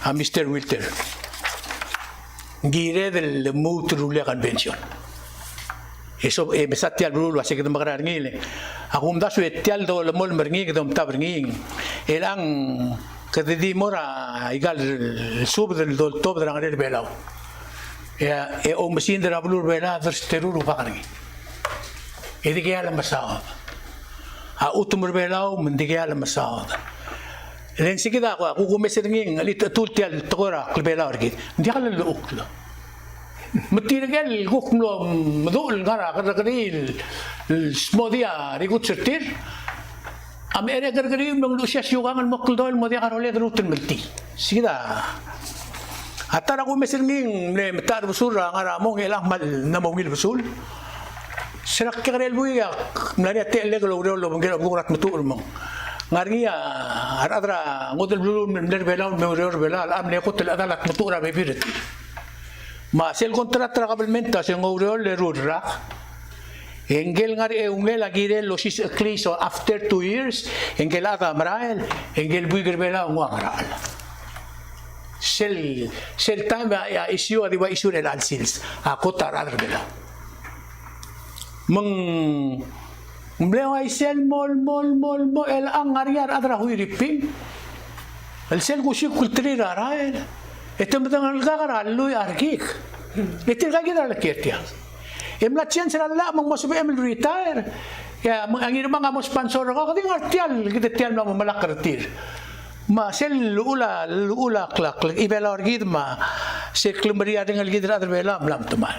a Mr. Wilter. Gire del mutrule convention. Eso mesati al brulu así que no magrar ngile. Akum da su etial do le mol mergi que dom tabringi. Elang que di mora igal sub del top de la galer belao. E o mesin de la blur bela der steruru bakari. E di que ala masao. A utumur belao mendige ala masao. Len sikida ko ku mesering ali tultial tora klbela orgit. Di ala lo uklo. Metiregal guklo mdul gara gargaril smodia rigut sertir. Am ere gargari nung Lucia Syugangan Mokldol mo dia karole rutin melti. Sida. Atara ko mesirnging le metar busura ngara mo ngelang mal na mongil busul. Sirak karel buya mlani ate le glo lo ngel gurat mutur mo. Ngaria aradra ngodel blulu mler belal me oror belal am le kotel adalat mutura be birit. Ma sel kontrata kabelmenta se ngorol le rurra. Engel ngari ungel agire los is kliso after 2 years engel aga marael engel buiger bela ngwaral sel time ya issue adi wa issue el alsils a kota radar bela meng mbleo ay sel mol el angariar adra huiriping el sel gushi kultri rael etem dengan gagara lui argik etil gagida la kertia Emla chance la mang mo sabi emel retire. Ya ang ino mga mo sponsor ko kasi artial kita tial na malakartir. Ma sel lula klak ibela orgid ma se klumaria dengan gidra adrbela blam tumal.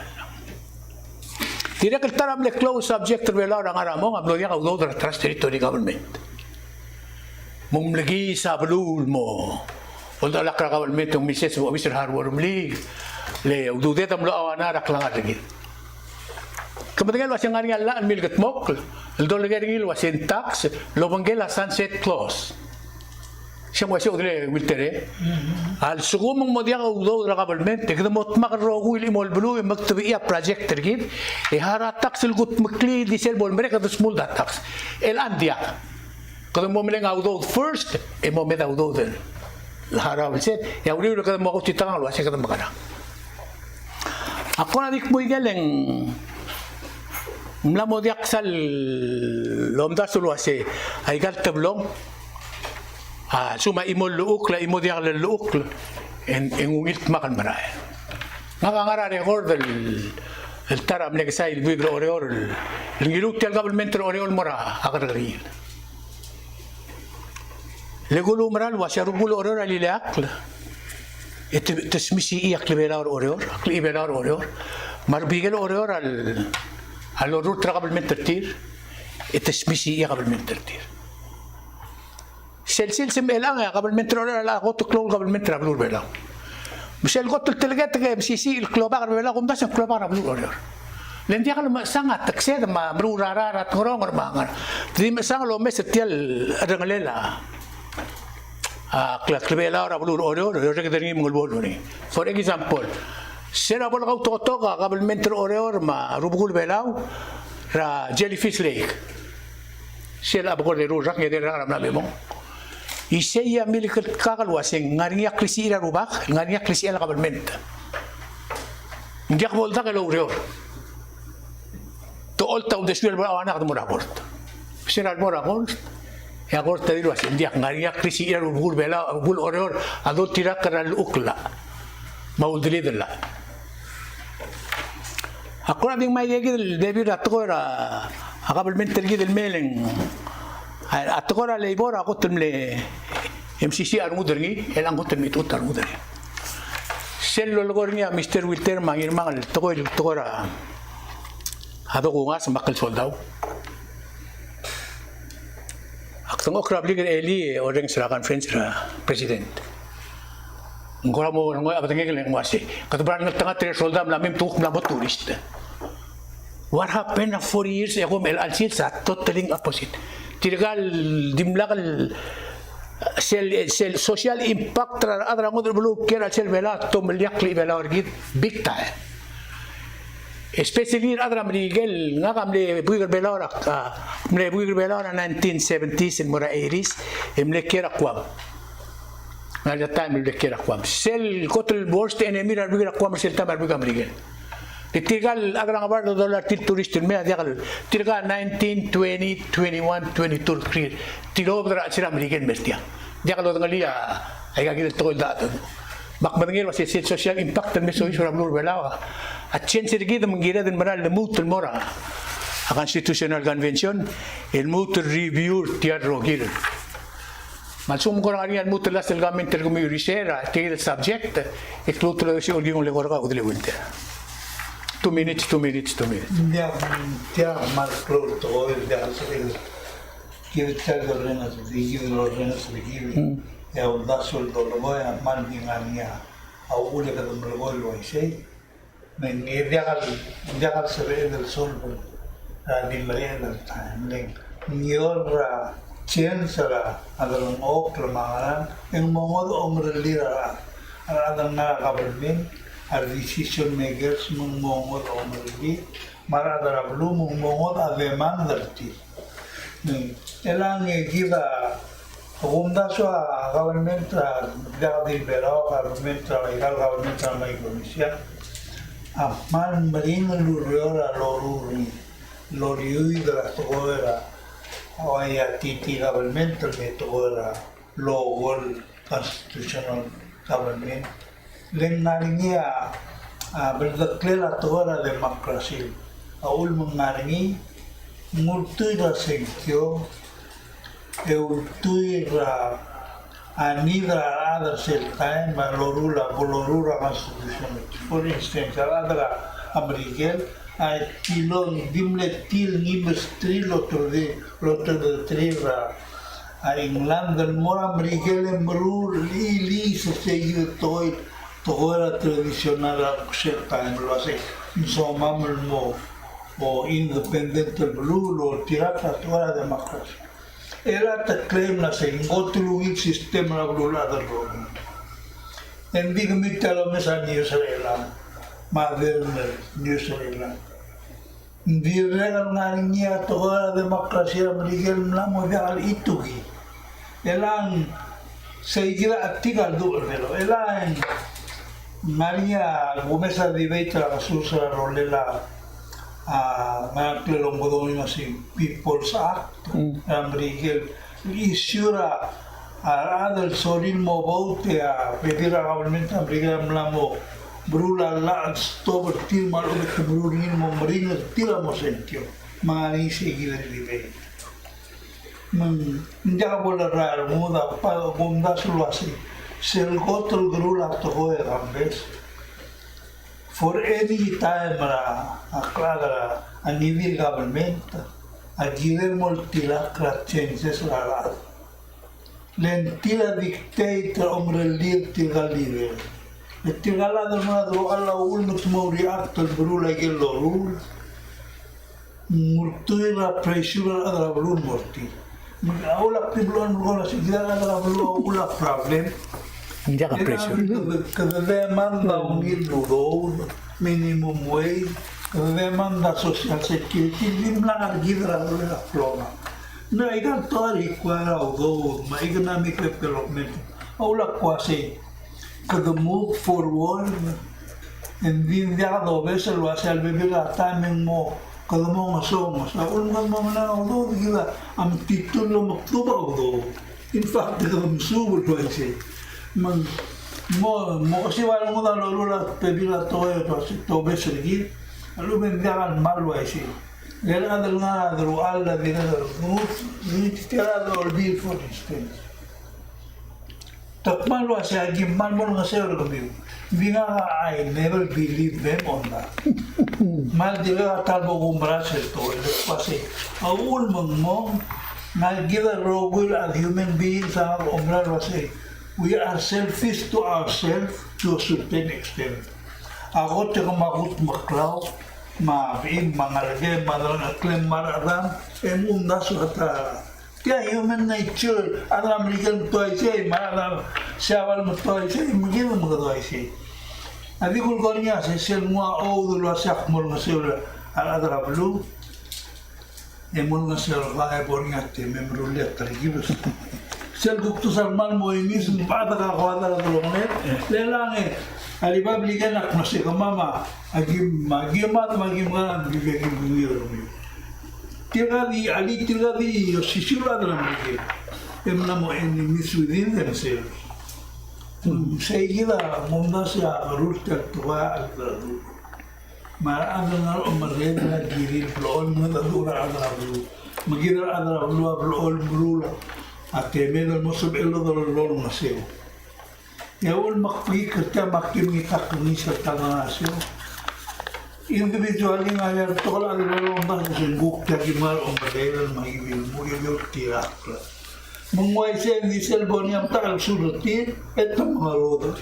Tira kaltaram le close subject adrbela ang aramo ngablo ya kaudo tra trust territory government. Mum lagi sa blul mo. Olda la government ng Mrs. Mr. Harwar Mli le ududet am lo awana raklang adgid. Kemudian was yang ngaring Allah milgat mok, el dollar was in tax, lo bangela sunset clause. Siya was yung wiltere. Al sugumong mo diya udo ra government, kada mo makro will imol blue magtabi project tergid, e hara tax el gut makli di sel bol mereka to small that tax. El andia. Kada mo meleng udo first, e mo meta udo den. La hara will set, ya uri kada mo ko titang lo asya kada magana. Ako na dik mo igaleng mla mo diak sal lomda sulu ase ay gal tablong suma imol luuk la imo diak la luuk en ungit makan maray ngangara record el taram le sai el bigro oreor el ngiluk tel government oreor mora agargari le gulu maral wa sharugul oreor alileak et tesmisi iak lebelar oreor lebelar oreor mar bigel oreor al orur tra qabel tir التسميسي قبل من ترتير سلسل سم الان قبل من ترتير لا قط كلو قبل من ترتير بلا مش القط التلقات مسيسي الكلوبار بلا قوم داش الكلوبار بلور لان دي قال سانغا تكسيد ما برورا را تغرون ما دي مسان لو مستيال رغللا كلبلا را بلور اوريور رغدري مول بولوني فور اكزامبل سينا بول غوتو توغا قبل من تر اوريور ما روبغول بلاو را جيلي فيش ليك سيلا بقول لي روجا كده را نامي مو يسيا ملك الكاغل واسين غاريا كريسيرا روباخ غاريا كريسيرا قبل من نجاك بول داك الاوريور تو قلت ودشوير بلا انا قدمو رابورت سينا المورابورت يا قلت ديرو اسين ديك غاريا كريسيرا روبغول بلا بول اوريور ادو تيرا كرا الاوكلا ما ولدلي دلا Ako na ding may gigil David at ko ra akabal mental gidil mailing at ko ra labor ako tumle MCC armuderngi elang ko tumit utar muderngi sello logor niya Mr. Wilter mangir mangal to ko ra ado ko nga sa makal soldaw aktong okra bligir eli oreng sa conference ra president ngora mo ngoy abatang ngel ngwasi katubran ng tanga tre soldam lamim tuk na turist what happened 4 years ago mel alsil sa totally opposite tiragal dimlakal sel social impact tra adra ngod bulu kera sel vela to meliak li vela orgit big time. Especially adra mrigel nga kamle buiger vela ora mle buiger vela ora 1970s and mura 80s mle kera kwam. Nga that time mle kera kwam. Sel kotel worst enemy ra buiger kwam sel tamar buiger mrigel. Tigal agrang abar do dollar til turistin me adigal tirga 19 20 21 22 krir tilo dra sira merigen bestia digal do ngalia ay gagil to da bak madangir was social impact me so isura blur belawa at chance rigid mangira den maral mut mora a constitutional convention el mut review teatro gil malsum ko ngarian mut las el government el gumi risera tigil subject et l'autre si orgin le gorga udle winter 2 minutes. India, India, Marco, todo el día, que echar los renos, ya un dazo el dolor, a man ni mania, a una que me lo vuelvo a decir, me ni dejar se ve del sol, a ni merenda, ni otra chance a dar un otro mangan, en un modo hombre lira, a dar nada government. Our decision makers mungmongod omrili maradara blu mungmongod aveman darti elang giva gumda so government dagdi bero government legal government mai komisia aman marin luriora loriui da toera oya titi government me toera local constitutional government Len naringi berdeklar atuara demokrasi. Aul mengaringi multui ra senkyo, eultui ra anidra ada seltain malorula bolorura constitution. For instance, adra Amerikel ay tilon dimle til nibes trilo de trira. A England del mora Amerikel embrul li se seguir toda tradicional certa en lo hace somos o independiente blue lo tirata toda democracia era te claim na se ingotulu sistema la blue la del robo en big mitalo mesa New Zealand modern New Zealand direga ngarinya toda democracia Miguel mlamo al itugi elan seguir activar do elan Maria Gomesa di Veitra la susa rolela a Marcle Lombodoni si People's Act Ambrigel isura a del solismo vote a pedir a government Ambrigel mlamo brula la stover tilma lo que brulismo marino tiramo sentio mani seguire di Veitra ya volar muda pa gonda solo así Sel gotol grula toho gambes. For any time akladra a nivel government a Guillermo Tilakra changes la Lentila dictator omre lir tilgalive. Le tilgala del madro alla ulmus mori actor grula gello rul. Murtuila pressure adra blun morti. Aula piblon gola sigara adra blun ula problem. Hindi ka pressure. Kada demanda unir do minimum wage, kada demanda social security, lim lang argidra la flora. Na ikan to require do economic development. Aula quasi kada move forward and din dia do vessel lo hace al bebé la timing mo kada mo somos. Aul mo na do gila am titulo maktuba do. In fact, kada msubul ko ese. Mo kasi walang mo na lolo pebila to besergi alu mendiagan malo ay si del adal nga adal alla dinadal ni tira do olbil for instance takman lo asya gimman mo nga sero kami vinga I never believe them on that mal dila talbo gumbra to kasi aul mo na gila rogul as human beings sa umbra wasi we are selfish to ourselves to a certain extent. Ako teka makut maklaw, mabiin, mangalagay, madalang aklem maradam, undas at Kaya human nature, ada American to ay siya, marada siya mo to ay siya, magiging mga to ay siya. Adi kul niya, sel mga dulu siya mo nga siya, ada blue. Emol nga siya, kaya po nga te, memruliat tarigibos. Sel gukto sarmal mo inis, pada ka kawada na tulungan lelang aliba belikan nak masih ke mama, agim kan bibegim bibir. Tirgadi ali tirgadi sisula dalam bibir. Emna mo ini miss within themselves. Saya kira mumnasya rulta tua al-dadu. Mara adana umarreda giril flol madura adana blu. Magidar adana blu blula. Ateme del mosub elo del lolo naseo. Ya ul makpi kerja makin ngitak ni serta naseo. Individualin ayar tola de lolo mbas senguk taki mar umarreda magibil muriel tirak. Menguasai diesel boniam tak surutin itu mengaruh.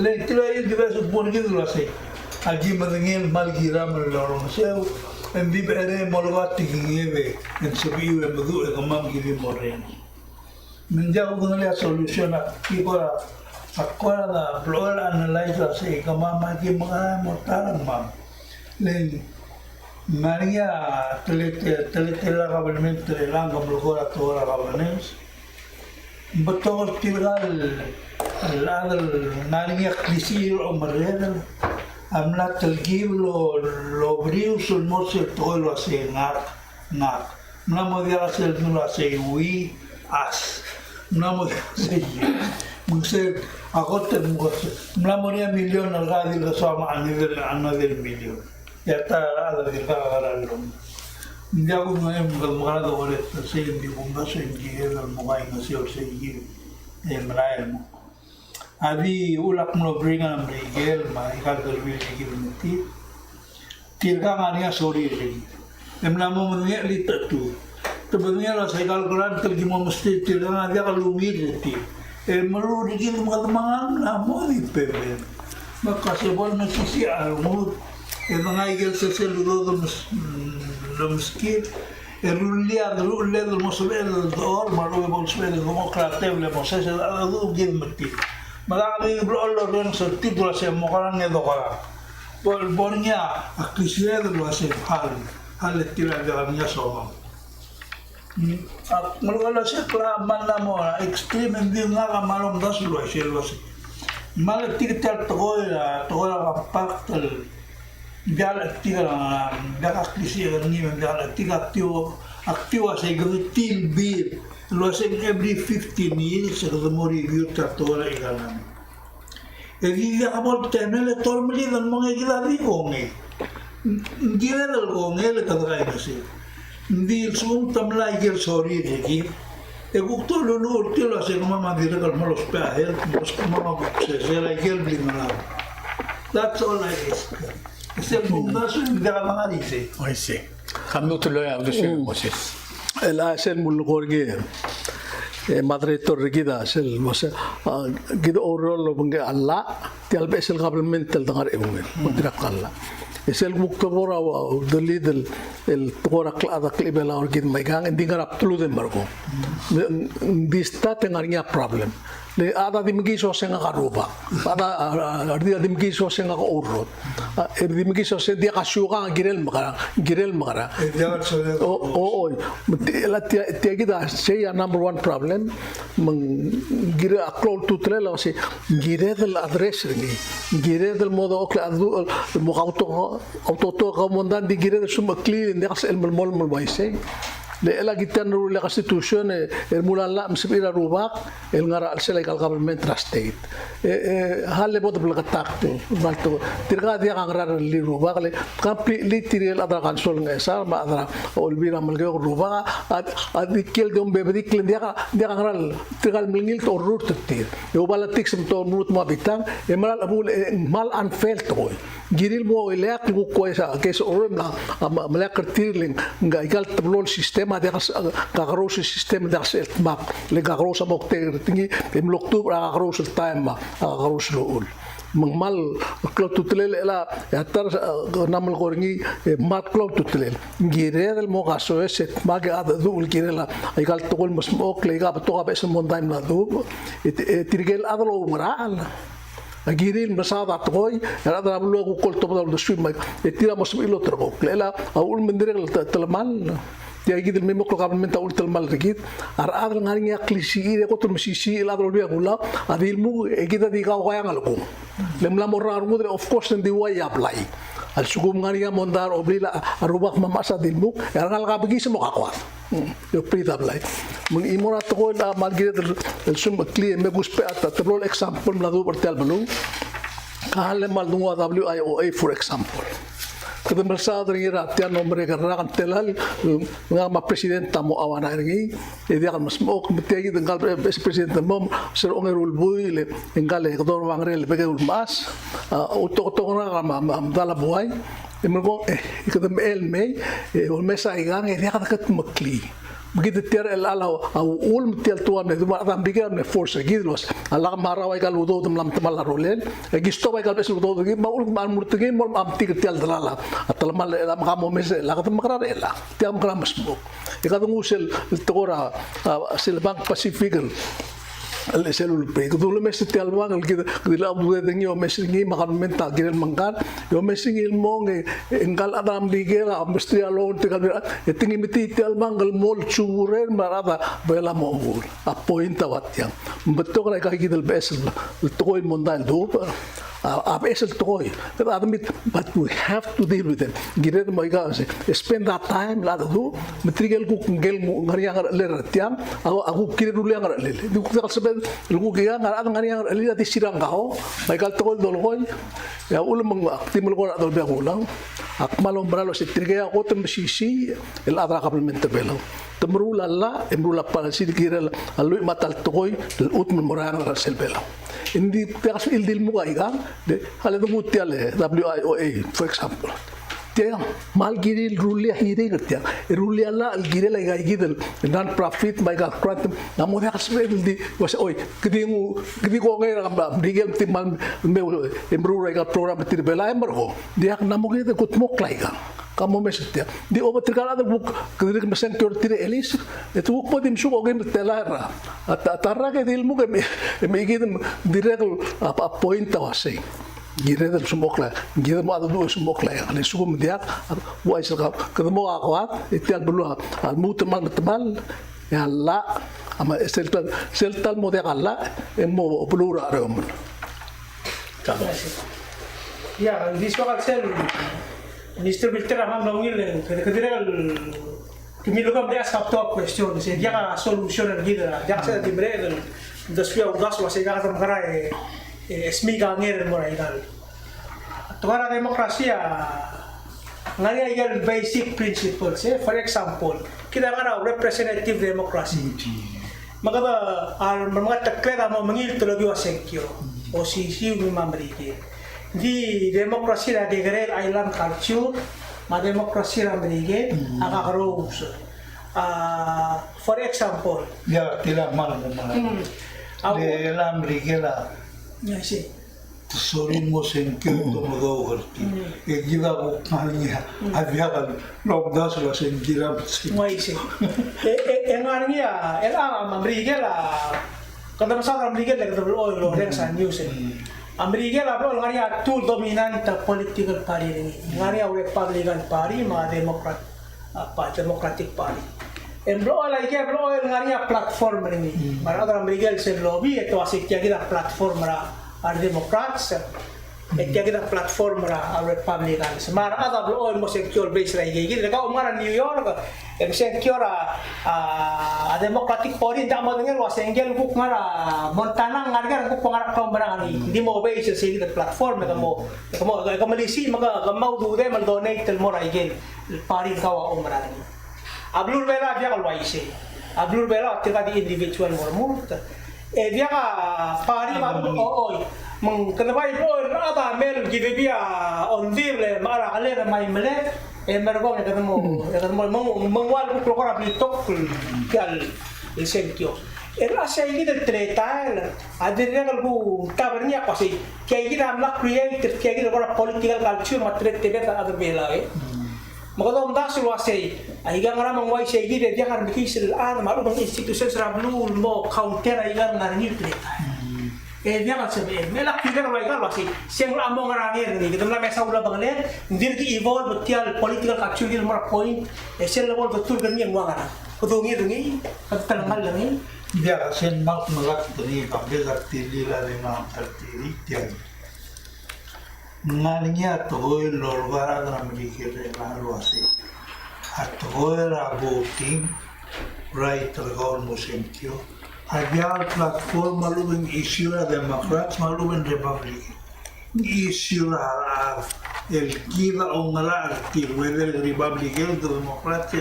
Lain tidak ini kita sebut gitu lah sih. Aji mendengar malgira melalui maseu, endi bere molwat tinggiwe, en sebiu en bedu ekamam giri moren. Menjauh dengan solusi nak kita akora da blower analyze lah sih ekamam lagi mengalami motaran mam. Lain Maria teletela kabelmen telelang kamlokora tora kabelnes. Betul tirgal al nariya krisir o marredal amla telgib lo briu sul mosel todo lo hace ngak mnamo dia hacer no lo hace wi as mnamo dia hace mungse agote mungse mnamo dia million al gadil sama another million ya ta ada di kagaralo Hindi ako ngayon magmagana ulit kasi hindi ko nga sa engineer ang mukha nga siya sa engineer. Marayal mo. Adi ulak mo bringan ang Miguel, maikagalwil ni Gilmiti. Tirka nga niya sorry rin. Emna mo mo niya lita to. Tapos niya lang sa ikalkulan, talgi mo mesti tirka nga niya kalumir iti. Marurigin mga tamangan na mo ni Pepe. Magkasibol na sisiya mo. Mga igil sa seludo Lomskir, Rulia, del Mosbel, or Maru Mosbel, Democratev, le Moses, Adu Gilmati. Malaki Blolo Ren sa titulo sa Mokarang Edokara. Bornya, Akrisya del Wasif Hal tira de la niya soma. At malwala siya klaman na mo, extreme hindi nga kamalong daslo ay siya wasi. Malatikita tokoy kapaktal. Biar tiga aktifisi ni biar tiga aktiva se grutil bir lo hacen every 15 years se lo mori review tratora igalan e vive a volte nelle tormeli del mga gila di gonge gira del gonge le kadra isi di sum tamla igel sorry deki e gukto lo urtilo se como ma dire kal molos pahel mos como se la igel blimala. That's all I ask. Ese fundaso hindi ka mga risi. I see. Kami tuloy ang gusto mo sis. La sel mulgorge madre torrigida sel mose gido orol lo bunge alla ti albe sel governmental dangar ebungel mudrak alla esel muktobora wa dalid el tokora klada klibela orgid maigang indi garap tulu den margo dista tengarnya problem le ada dimgiso senga karuba ada ardia dimgiso senga ko urot dimgiso se dia kasuga girel magara la tia gida say number one problem mang gira aklol tutrela se gire del address ni gire del modo okla adu mo auto komandan di gire sum clear ndi kas el mol baise le ela gitan ru la constitution el mulan la msibira rubak el ngara al sela government state halle bod bel gatakte balto tirga dia ngara li rubak le completely tirel adra kansol ngesa ma adra olbira malge rubak ad kel dom bebe diklen dia ngara tirgal mingil to rut tir yo balatik sem to mut ma bitang mal abul mal anfelt toy giril mo ileak ko ko sa keso orum na malak tirling nga igal tablol sistema de kakros sistema de set map le kakros mo tingi im loktu kakros time kakros lool mangmal klot tutlel la yatar namal korngi mat klot tutlel girel mo kaso set mag ad dul girela igal tokol masmok le ga to ga bes mondaim la du tirgel adlo maral agiril masada toy era da bulu ko kol to da swim tira mos ilo trobo lela aul mendirel talmal dia gid el mismo probablemente ultra mal rigid ar adal ngari aklisi ide ko tum sisi el adal dia gula adil mu egida diga wayang alko lemla morrar mudre of course ndi way apply al sugum ngari mondar oblila arubak mamasa dilmu erangal ka bigi mo kakwat yo prita apply mun imora to la malgire el sum clear me guspe at tablol example la do portal balung kahale mal dunga WIOA for example kada mersa dringira tian nombre karena kan telal nga presidenta mo awana ngi e dia kan masmok mutegi dengal presidente mo ser ongerul buile engale kodor wangrel begul mas utok na dala buhay emgo kada el me o mesa igang e dia kan makli begitu tiar el ala au ul tial tuan ne duma adam bigan ne force gidlos ala mara wa gal udo dum lam tamal rolen gisto wa gal besul udo gi ma ul man murtegi mol am tik tial dalala atal mal la ma mo mes la katam makra ela tiam kram masbuk ikadung usel togora sel bank pacific el selul pe dulu mes tial wang el gila bu de ngi o mes ngi makan mental giren mangkan yo mes ngi mong engal adam digela mesti alon te kal etingi miti tial mangal mol churen marada bela mongul a pointa watyang betok ra ka gidel besel toy mondal do abesel toy but we have to deal with it giren maiga spend that time la do matrigel ku ngel ngari ngar le ratiam aku kiren ule ngar le du ku sebe lugu kia ngar ngari ngar le di sirang kau maigal tol dol koy ya ul mang timul ko dol be ulang akmalom bralo se trigea ko tem sisi el adra complemento belo temrula la emrula para sir kirel alu matal toy el utm morang rasel belo indi pegas il dil mugaiga de hale do mutiale WIOA for example tiang mal giril rulia hiri kerja rulia la al giril ay gidel non profit by gal krat namo de asbel di was oi kedi ko ngai ram digel timal me embrura gal program tirbela emro dia namo gidel kutmok laiga kamu mestia di obat terkala ada buk kedi mesen tire elis itu buk podim suko gen telara atarra ke ilmu ke me gidem direct apa point awasai gireda sumokla gireda mo adu sumokla ya le sugum dia wa isal ka kedemo akwat itial bulu al mutemal temal ya la ama seltal mo de kala emo plura rom ya this wakal sel Mr. Bilter amam nongil kedira kemilukam dia ask top question se dia ka solution gida dia ka di breden das fia ugas wa se ga tam karai esmiga ngere mo igal tuara demokrasia ngari igal basic principles for example kita ngara representative democracy maka al mga taklera mo mangil tulogi wa sekyo o si mi mamrike di demokrasia da gerel island culture ma demokrasia mamrike akakarous for example ya tidak mal de la brigela ya sih sorin mo sen que to mo gorti e gila ko kanya avia kan lobdas lo sen gila Mai sih engarnya era mamrigela kada masada mamrigela kada lo sa news Amerika bro ngari tool dominant political party ini ngari Republican party ma Democratic party bro lagi bro ngari platform ini mana Amerika se lobby itu asik kita platform Democrats kita platform Republican semar ada bro mo secure base lagi gitu kalau ngara New York secure Democratic Party tak mau dengar was engel buk ngara Montana ngara buk ngara kaum barang ni di mau base sih kita platform kamu lisi maka mau dure mal donate tel mora igen party kawa umrah ni ablur bela dia kalau isi ablur bela tika di individual mormut dia ka party kenapa itu ada mel gitu dia ondir le marah kali ramai mele mereka ketemu mengual kelokar bitok kal sentio era saya gitu terletak akhirnya kalau kabarnya apa sih kayak gitu amlak creative kayak gitu kalau political culture materi tebet ada bela maka tuh entah seluasai aigan orang menguai saya gitu dia kan bikin malu bang institusi serablu mau counter aigan ngarangin terletak dia kan sebenarnya melak juga kalau aigan masih siang among ngarangin nih kita mulai masa ulah banget dia di evolve betul political culture dia mau point sel level betul kan yang mau ngarang kedungi kata telangal lagi dia sen mak malak tadi kabel artili la de ma artili tiang ngalinya toy lorgara dana mikir la luase atoy ra voting right tergol musentio agar platform maluben issue la democrats maluben republic issue la el kida o ngala artil whether republic el democrats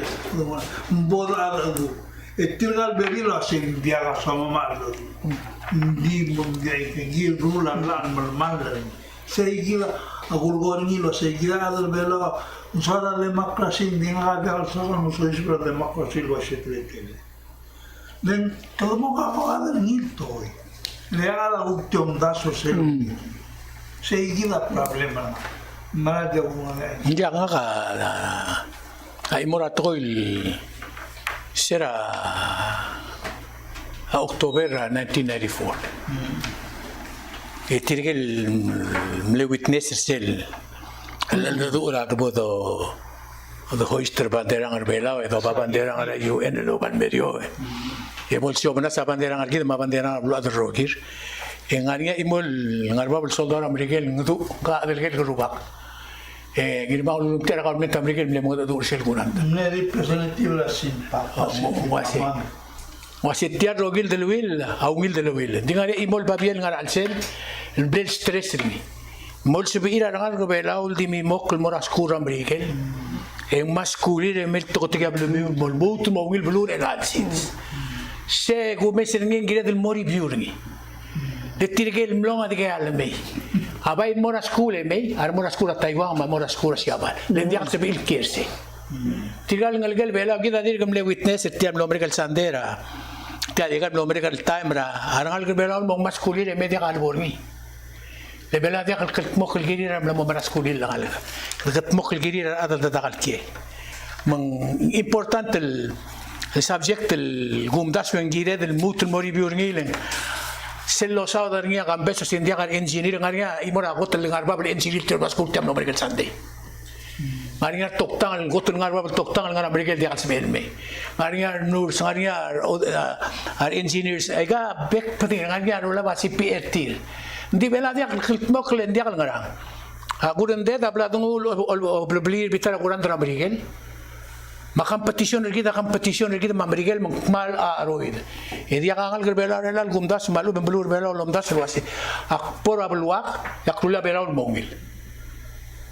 boda adu Tirgal berilo asin diaga sama malo di mungkin gil rulan lan malmalan saya gila aku gorengilo saya gila ada belo usara demokrasi di ngagal sama musuh isra demokrasi lo setrete dan todo mo ka ada nito le ada uktiom daso sel saya gila problema mana dia ngomongnya Jangan ay moratol sera October 1994. Tirgel mle witness sel dura bodo do hoister bandera arbela e do bandera ara UN lo ban medio e bolsio bana sa bandera argid ma bandera blo ad rogir en aria imol ngarba bol soldado americano ndu ka del gel rubak girma ulum tera government americano le modo do sel gunanda ne representative la sin papa wasi tiar rogil del wil awil del wil dingare imol babiel ngar alsel el bel stress ri mol se bira ngar go bela ultimi mokl moras kura americano e masculine mel totiga blu mol mot mo wil blur el alsins se go mesen ngire del mori biurni de tirgel mlonga de almei abai mora skule mei ar mora skula Taiwan ma mora skula siapa le diak se bil kirse tirgal ngal bela gida dir gam le witness tiam lo amerikal sandera tia diga lo amerikal timera arangal bela mo masculine me diak alborni le bela diak al mokhl girira la mo masculine la gal gat mokhl girira adal dadal kie man important el subject el gumdas ngire del mut mori biurnilen sello saudar ngia gambeso sin dia engineer ngaria imora gotel ngarba bel engineer ter baskul tiam no merkel sande ngaria toktangal gotel ngarba toktangal ngara merkel dia alsmelme ngaria nur ngaria ar engineers ega bek pati ngaria rola basi PRT di bela dia moklen dia ngara aguren de da bladung blir bitara guran tra merkel ma competition ergida ma merkel mal aroid e dia kangal gerbela relal gumdas malu bembelur bela lomdas wasi ak por abluak yakrula bela mongil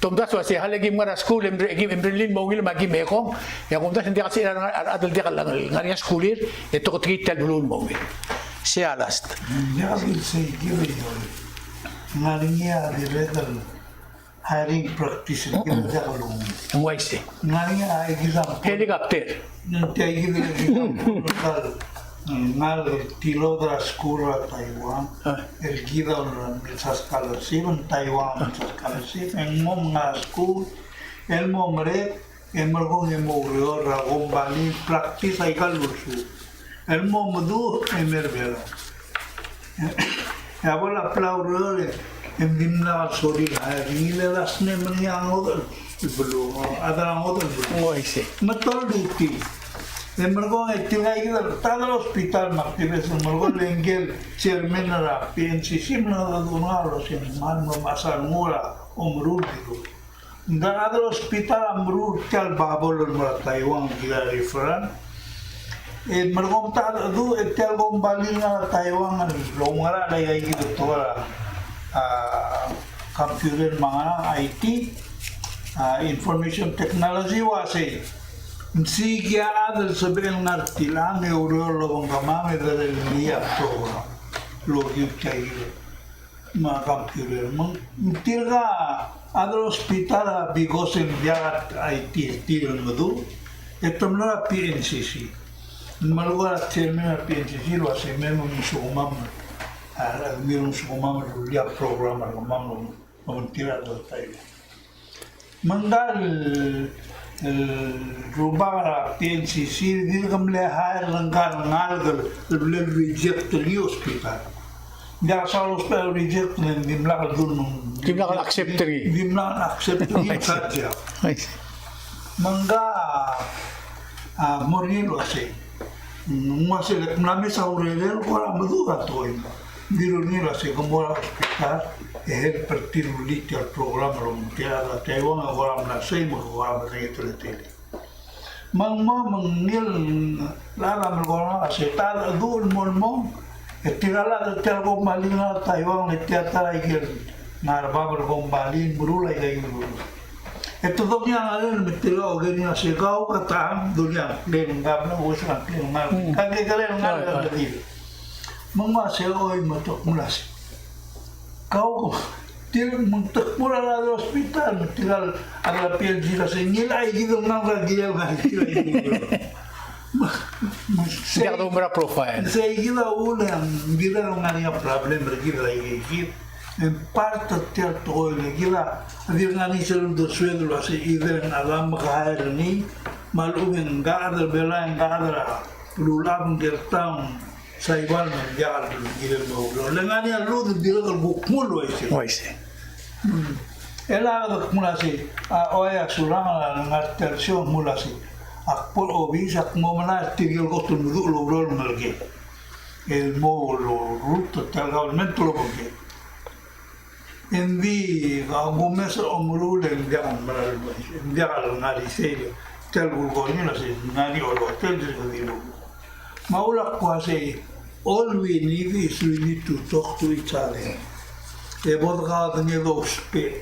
tomdas wasi halegi mara school em Berlin mongil magi meko ya gumdas dia kasi adal dia kalang ngania schoolir e to tritel blur mongil se alast ya vil se give yo ngania di redal hiring practice ke jagalung ngwaise ngania ay example helicopter nanti ay example ngal tilo da skura Taiwan el gida on scholarship en Taiwan scholarship en mom na school el momre en morgo en morio ragom bali practice ay kalusu el momdu emerbela ya bola plaurole en dimna sori ni le las ne mniango bulu adango ngwaise matol duty Emergo itigai tal hospital maktives emergo lengel chairman ra PNCC na donaro sin mano masal mura umrul digo da ada hospital amrul tal babol mura Taiwan gila referan emergo tal du etel gombali na Taiwan lo ngara dai gitu tora computer mga IT information technology wase Sigia adel sebel ngartilang eurolo bang kamame dari dia program logi kayu mga kampirer. Tira ada hospital bigosen biagat IT tiran madu. Etam na PNCC. Malugar chairman PNCC lo ase memo musumam. Mirun sumam dia program mamam tira do tayo. Mandal rubara PNCC dil kam le hire langkar ngalgal le reject the hospital. Dia asal hospital reject nen dimlakal dun Dimlakal acceptary. dimlakal acceptary saja. Mangga morilo ase. Masih nami saurel ko ra maduga toy. Dilo ni la se como hospital el partido literal programa lo mundial la Taiwan agora na sei mo agora na tele. Mangil la agora aceptar dul molmo etirala de telgo malina Taiwan etiata igel narbabar gombalin burula igel. Esto donya ngalen metelo genia segau kata dunia den gabla usan den ngal kage kalen ngal dil. Mama se hoy matok mulas. Kau til muntak mula la hospital tiral ala piel jila se nila igido nanga gilel ga Dia ada umrah profile. se gila ulang gila ngani problem gila igit en parte ter to gila vir ngani sel do suelo lo se ider alam gaer ni malungen gadar bela gadar lulab gertam Saiwan menjaga gila mau lengan yang lu dia kalau bukmul wajib. Waisi. Ela mulasi oya surang ngartersio mulasi. Akpol obis ak mau mana tigil kotun dulu lo ngerge. El mau lo ruta tergaument lo bagi. Endi gomes omulu le jangan ngari serio. Tergul gonya nasi ngari hotel jadi lo. Maulak kuasai. All we need is we need to talk to each other. Ebodga danya dospe.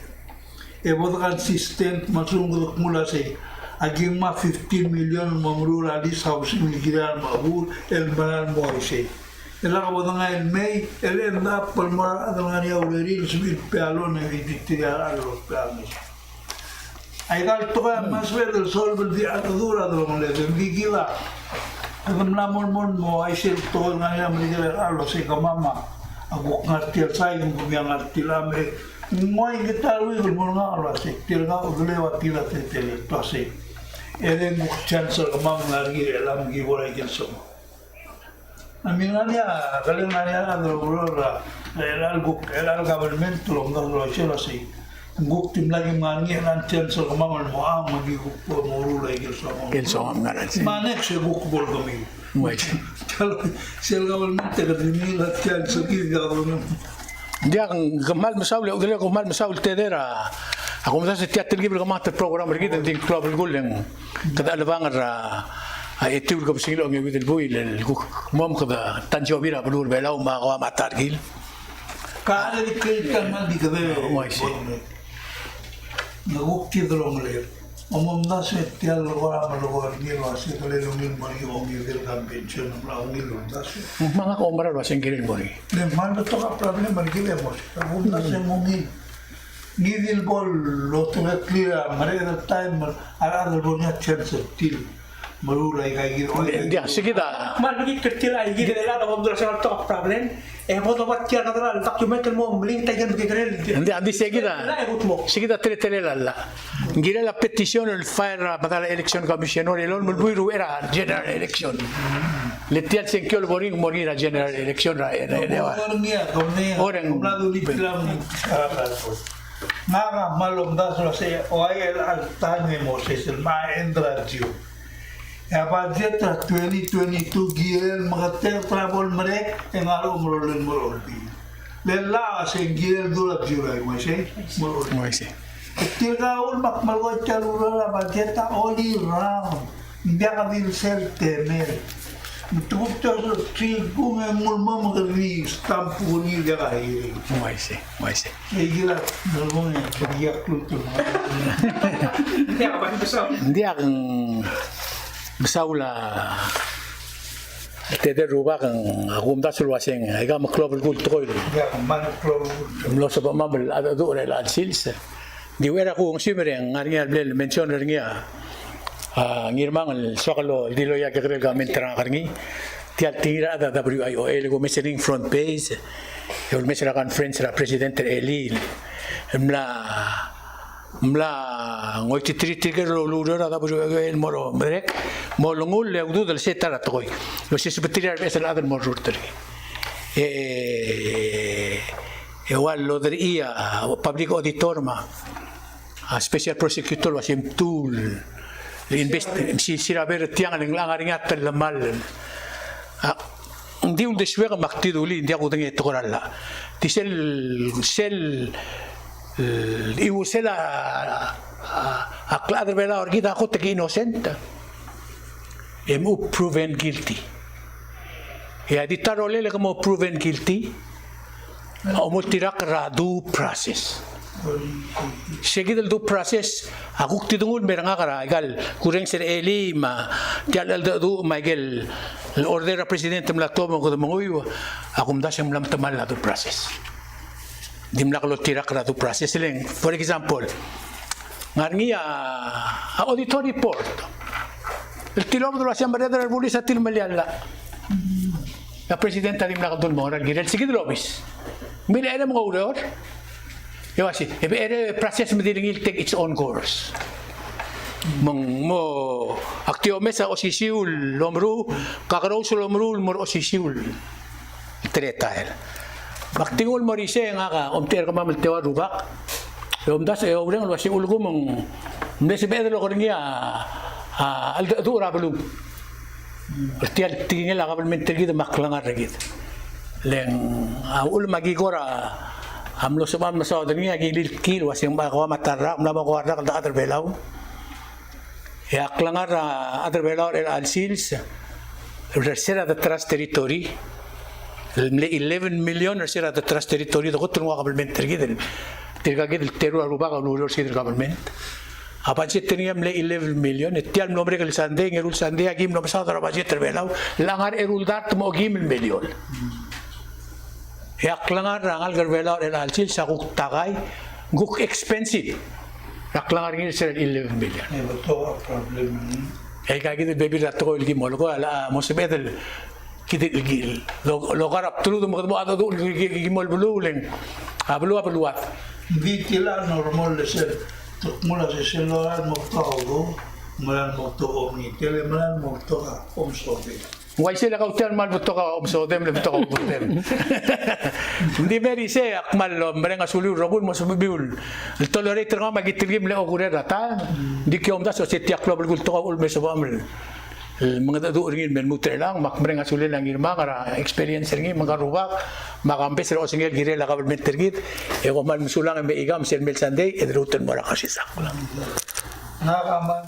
Ebodga assistant masung mula se. Aging ma 15 million mamrul adis housing ligiran mabur el banan moise. Ela kabodga el May el enda palmar adangani auleri subir pealo ne viditiar a los planes. Aigal toka mas ver el sol di atadura do le vigila. Alam namon mo ay sir to nga maligal alo si kamama ako ngartil sa yung bumiyang ngartil ame mo ay gitarwi mo nga alo si tilga ulewa tila tele to si ele mo chance kamama ngargi elam gibora gelso aminanya galing nanya ado rora el government lo ngalo sila si guk tim lagi mangi nan chance kamama mo ang magigupo mo rula gelso Gelso ang ngaran. manek se guk bol kami Waisi. Kalau sel government terkadimi latihan sakit government. Dia kemal masaul udah kemal masaul tedera. Aku masa setiap tergibil kemat program begitu di klub guleng. Kada ada bangar itu juga besinglo ngi widel boy lel mom kada tanjo bira belur belau ma wa matar gil. Kada dikaitan man di kabe. Waisi. Nagukti dolong ler. Omong na setiap luar maluar gilo asih kalau lungin mari omil del convention laungil lundas. Mga komara lo sengkirin bori. Le mando toka problem mari gilo mos. Abunda se mungil. Ni dil bol lo tuh clear mari ada time ada bolnya chance til. Maru lagi kayak gitu. Dia sekitar Man begitu kecil lagi gitu lah, kalau betul soal top problem. Mau dapat kia kata document mau beli tayan begitu. Andi sekitar. Sekitar tele la. Gira la petizione il fare per la election commissioner lo mulbuiru era general election. Le tial sen che voring morire general election ra Orang lado di film Naga malum das lo se oil al time Moses el ma endragio. Ya budget 2022 giel magater travel merek engalo mulun mulbi. Lella se giel dula julai masih mulun. Waisi. Tira ul mak malgo chalura budget all round. Dia kabil sel temer. Betul tri bunga mulma magari stamp puni dia kahiri. Waisi. Gila dalgone dia klutu. Dia apa itu soal? Dia besaula Tete rubak ang akumda sulwaseng ay ka maklobal kulto ko. Ya, manuklo. Mlo sa pamabal ada do re la sils. Di wera ko ang simere ang ngaringa blel mention ringa. Ngirmang al sokalo dilo ya ke grega mentra karngi. Tial tira ada WIOL go mesening front page. Yo mesera conference la presidente Eli. Mla ngoi titriti ke lo lura da WIOL moro merek molungul le udu del setara toy. Lo se subtirar esa la del morurtri. Igual lo diría public auditor ma a special prosecutor was im tool si ver tiang ang langaringat la mal hindi un deswega maktiduli hindi ako dingi tokorala ti sel iusela akladar vela orgida ako te innocent emu proven guilty e aditaro lele como proven guilty o multirak radu process seguido el due process aku tidungul meranga kara egal kurang ser eli ma tial du Miguel el order presidente mla tomo ko manguyo aku mda sem lam tamal la due process dimla ko tirak radu process leng for example ngarngi a auditor report el tilom do la Asamblea de la República til maliala la presidenta dimla ko dun mo ragir el seguido lobis mira era mga uror yo así era process madiling take its own course mo aktio mesa osisiul lomru kakaro sa lomru mor osisiul tretal baktingol morise nga ka omter ka mamal tewa rubak das e urang lo si ulgo mong ndese bedelo ko niya al dura belu tial tingel la kabelmente gid maklangar gid leng ul magigora amlo sabam na sa niya gilil kilo asing bakawa matara na bakwara kal datar belaw ya klangar other belaw el alsils resera de tras territory 11 million resera de tras territory do kotun wa kabelmente gid tilga gid el teru aruba ka luro sid government budget tenía 11 million tial nombre que el sande ngerul sande agim no pasado ra budget terbelaw langar erul dart mo gim million yaklangar rangal gerbelaw el alsil sa guk tagay guk expensive yaklangar ngir ser 11 million Betul problem ini. ay kagid baby rato il gimol ko ala mo sebedel kid lo garap tulu mo mo ado gimol bululeng abluat Hindi tila normal ser mula sa seloran mo tao mulan mo to ni tele mulan mo to ka sobe. Why sila kautan man buto ka obsodem le buto ka obsodem. Hindi meri se akmal merenga sulu robul mo subiul. El tolerator nga magitilgim le ogurera ta. Di ki omda so setiak lo bulgul to ka ulme so bamel. Mga dadu ringin men mutre lang mak merenga sulu lang irma kara experience ringin mga rubak makampe sila osingel gire la government tergit e ko man musulang me igam sel mel sunday e druten mora kasi saklang. Nakaman